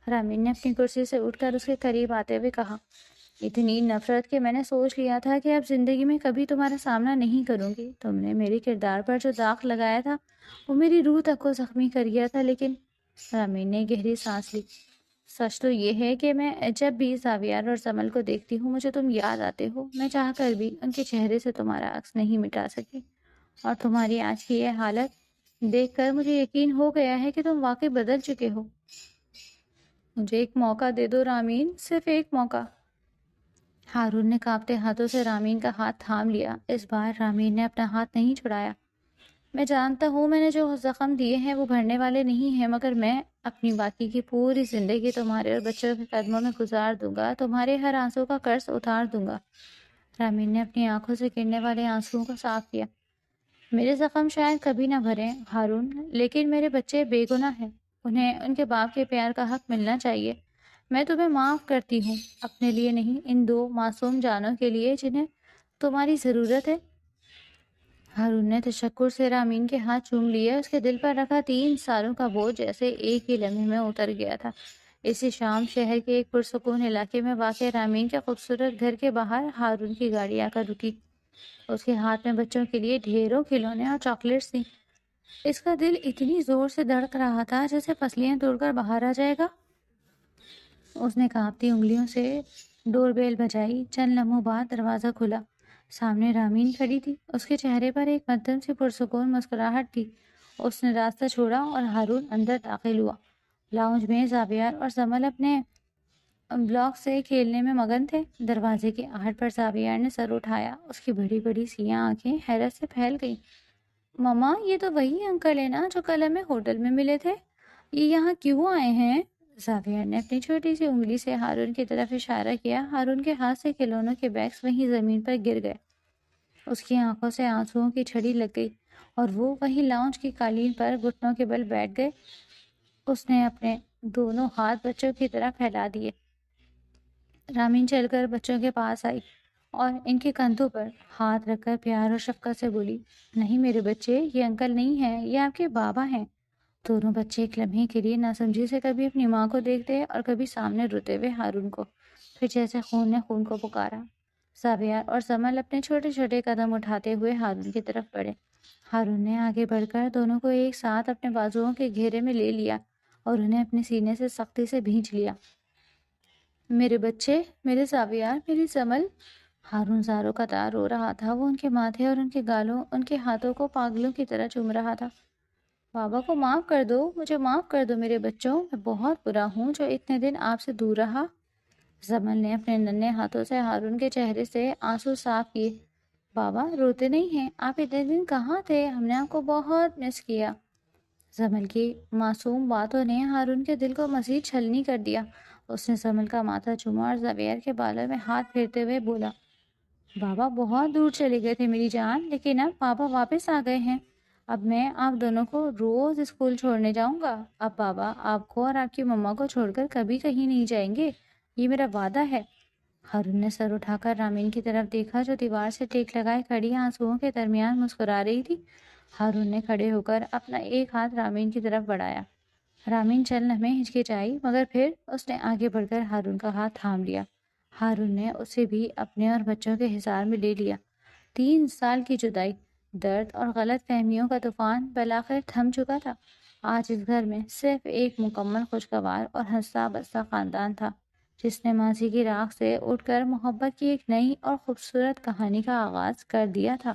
رامین نے اپنی کرسی سے اٹھ کر اس کے قریب آتے ہوئے کہا۔ اتنی نفرت کہ میں نے سوچ لیا تھا کہ اب زندگی میں کبھی تمہارا سامنا نہیں کروں گی۔ تم نے میرے کردار پر جو داغ لگایا تھا وہ میری روح تک کو زخمی کر گیا تھا، لیکن رامین نے گہری سانس لی۔ سچ تو یہ ہے کہ میں جب بھی زاویار اور زمل کو دیکھتی ہوں مجھے تم یاد آتے ہو۔ میں چاہ کر بھی ان کے چہرے سے تمہارا عکس نہیں مٹا سکی، اور تمہاری آج کی یہ حالت دیکھ کر مجھے یقین ہو گیا ہے کہ تم واقعی بدل چکے ہو۔ مجھے ایک موقع دے دو رامین، صرف ایک موقع۔ ہارون نے کانپتے ہاتھوں سے رامین کا ہاتھ تھام لیا۔ اس بار رامین نے اپنا ہاتھ نہیں چھڑایا۔ میں جانتا ہوں میں نے جو زخم دیے ہیں وہ بھرنے والے نہیں ہیں، مگر میں اپنی باقی کی پوری زندگی تمہارے اور بچوں کے قدموں میں گزار دوں گا، تمہارے ہر آنسو کا قرض اتار دوں گا۔ رامین نے اپنی آنکھوں سے گرنے والے آنسوؤں کو صاف کیا۔ میرے زخم شاید کبھی نہ بھریں ہارون، لیکن میرے بچے بے گناہ ہیں، انہیں ان کے باپ کے پیار کا حق ملنا چاہیے۔ میں تمہیں معاف کرتی ہوں، اپنے لیے نہیں، ان 2 معصوم جانوں کے لیے جنہیں تمہاری ضرورت ہے۔ ہارون نے تشکر سے رامین کے ہاتھ چوم لیے۔ اس کے دل پر رکھا 3 سالوں کا بوجھ جیسے ایک ہی لمحے میں اتر گیا تھا۔ اسی شام شہر کے ایک پرسکون علاقے میں واقع رامین کے خوبصورت گھر کے باہر ہارون کی گاڑی آ کر رکی۔ اس کے ہاتھ میں بچوں کے لیے ڈھیروں کھلونے اور چاکلیٹس تھیں۔ اس کا دل اتنی زور سے دھڑک رہا تھا جیسے پسلیاں توڑ کر باہر آ جائے گا۔ اس نے کانپتی انگلیوں سے ڈور بیل بجائی، چند لمحوں بعد دروازہ کھلا۔ سامنے رامین کھڑی تھی، اس کے چہرے پر ایک مدھم سی پرسکون مسکراہٹ تھی۔ اس نے راستہ چھوڑا اور ہارون اندر داخل ہوا۔ لاؤنج میں زاویار اور زمل اپنے بلاک سے کھیلنے میں مگن تھے۔ دروازے کی آہٹ پر زاویار نے سر اٹھایا، اس کی بڑی بڑی سیاہ آنکھیں حیرت سے پھیل گئیں۔ مما، یہ تو وہی انکل ہے نا جو کل ہمیں ہوٹل میں ملے تھے؟ یہ یہاں کیوں آئے ہیں؟ زاویار نے اپنی چھوٹی سی انگلی سے ہارون کی طرف اشارہ کیا۔ ہارون کے ہاتھ سے کھلونوں کے بیگز وہیں زمین پر گر گئے۔ اس کی آنکھوں سے آنسوؤں کی چھڑی لگ گئی اور وہ وہیں لاؤنج کی قالین پر گھٹنوں کے بل بیٹھ گئے۔ اس نے اپنے دونوں ہاتھ بچوں کی طرف پھیلا دیے۔ رامین چل کر بچوں کے پاس آئی اور ان کے کندھوں پر ہاتھ رکھ کر پیار اور شفقت سے بولی، نہیں میرے بچے، یہ انکل نہیں ہیں، یہ آپ کے بابا ہیں۔ دونوں بچے ایک لمحے کے لیے ناسمجھی سے کبھی اپنی ماں کو دیکھتے اور کبھی سامنے روتے ہوئے ہارون کو، پھر جیسے خون نے خون کو پکارا۔ زاویار اور زمل اپنے چھوٹے چھوٹے قدم اٹھاتے ہوئے ہارون کی طرف بڑھے۔ ہارون نے آگے بڑھ کر دونوں کو ایک ساتھ اپنے بازوؤں کے گھیرے میں لے لیا اور انہیں اپنے سینے سے سختی سے بھینچ لیا۔ میرے بچے، میرے زاویار، میری زمل۔ ہارون زاروں کا تار رو رہا تھا۔ وہ ان کے ماتھے اور ان کے گالوں، ان کے ہاتھوں کو پاگلوں کی طرح چوم رہا تھا۔ بابا کو معاف کر دو، مجھے معاف کر دو میرے بچوں، میں بہت برا ہوں جو اتنے دن آپ سے دور رہا۔ زمل نے اپنے ننھے ہاتھوں سے ہارون کے چہرے سے آنسو صاف کیے۔ بابا روتے نہیں ہیں، آپ اتنے دن کہاں تھے؟ ہم نے آپ کو بہت مس کیا۔ زمل کی معصوم باتوں نے ہارون کے دل کو مزید چھلنی کر دیا۔ اس نے زمل کا ماتھا چوما اور زاویار کے بالوں میں ہاتھ پھیرتے ہوئے بولا، بابا بہت دور چلے گئے تھے میری جان، لیکن اب بابا واپس آ گئے ہیں۔ اب میں آپ دونوں کو روز اسکول چھوڑنے جاؤں گا۔ اب بابا آپ کو اور آپ کی مما کو چھوڑ کر کبھی کہیں نہیں جائیں گے، یہ میرا وعدہ ہے۔ ہارون نے سر اٹھا کر رامین کی طرف دیکھا جو دیوار سے ٹیک لگائے کھڑی آنسوؤں کے درمیان مسکرا رہی تھی۔ ہارون نے کھڑے ہو کر اپنا ایک ہاتھ رامین کی طرف بڑھایا۔ رامین چند لمحے ہچکچائی، مگر پھر اس نے آگے بڑھ کر ہارون کا ہاتھ تھام لیا۔ ہارون نے اسے بھی اپنے اور بچوں کے حصار میں لے لیا۔ 3 سال کی جدائی، درد اور غلط فہمیوں کا طوفان بالآخر تھم چکا تھا۔ آج اس گھر میں صرف ایک مکمل خوشگوار اور ہنستا بستا خاندان تھا، جس نے ماضی کی راکھ سے اٹھ کر محبت کی ایک نئی اور خوبصورت کہانی کا آغاز کر دیا تھا۔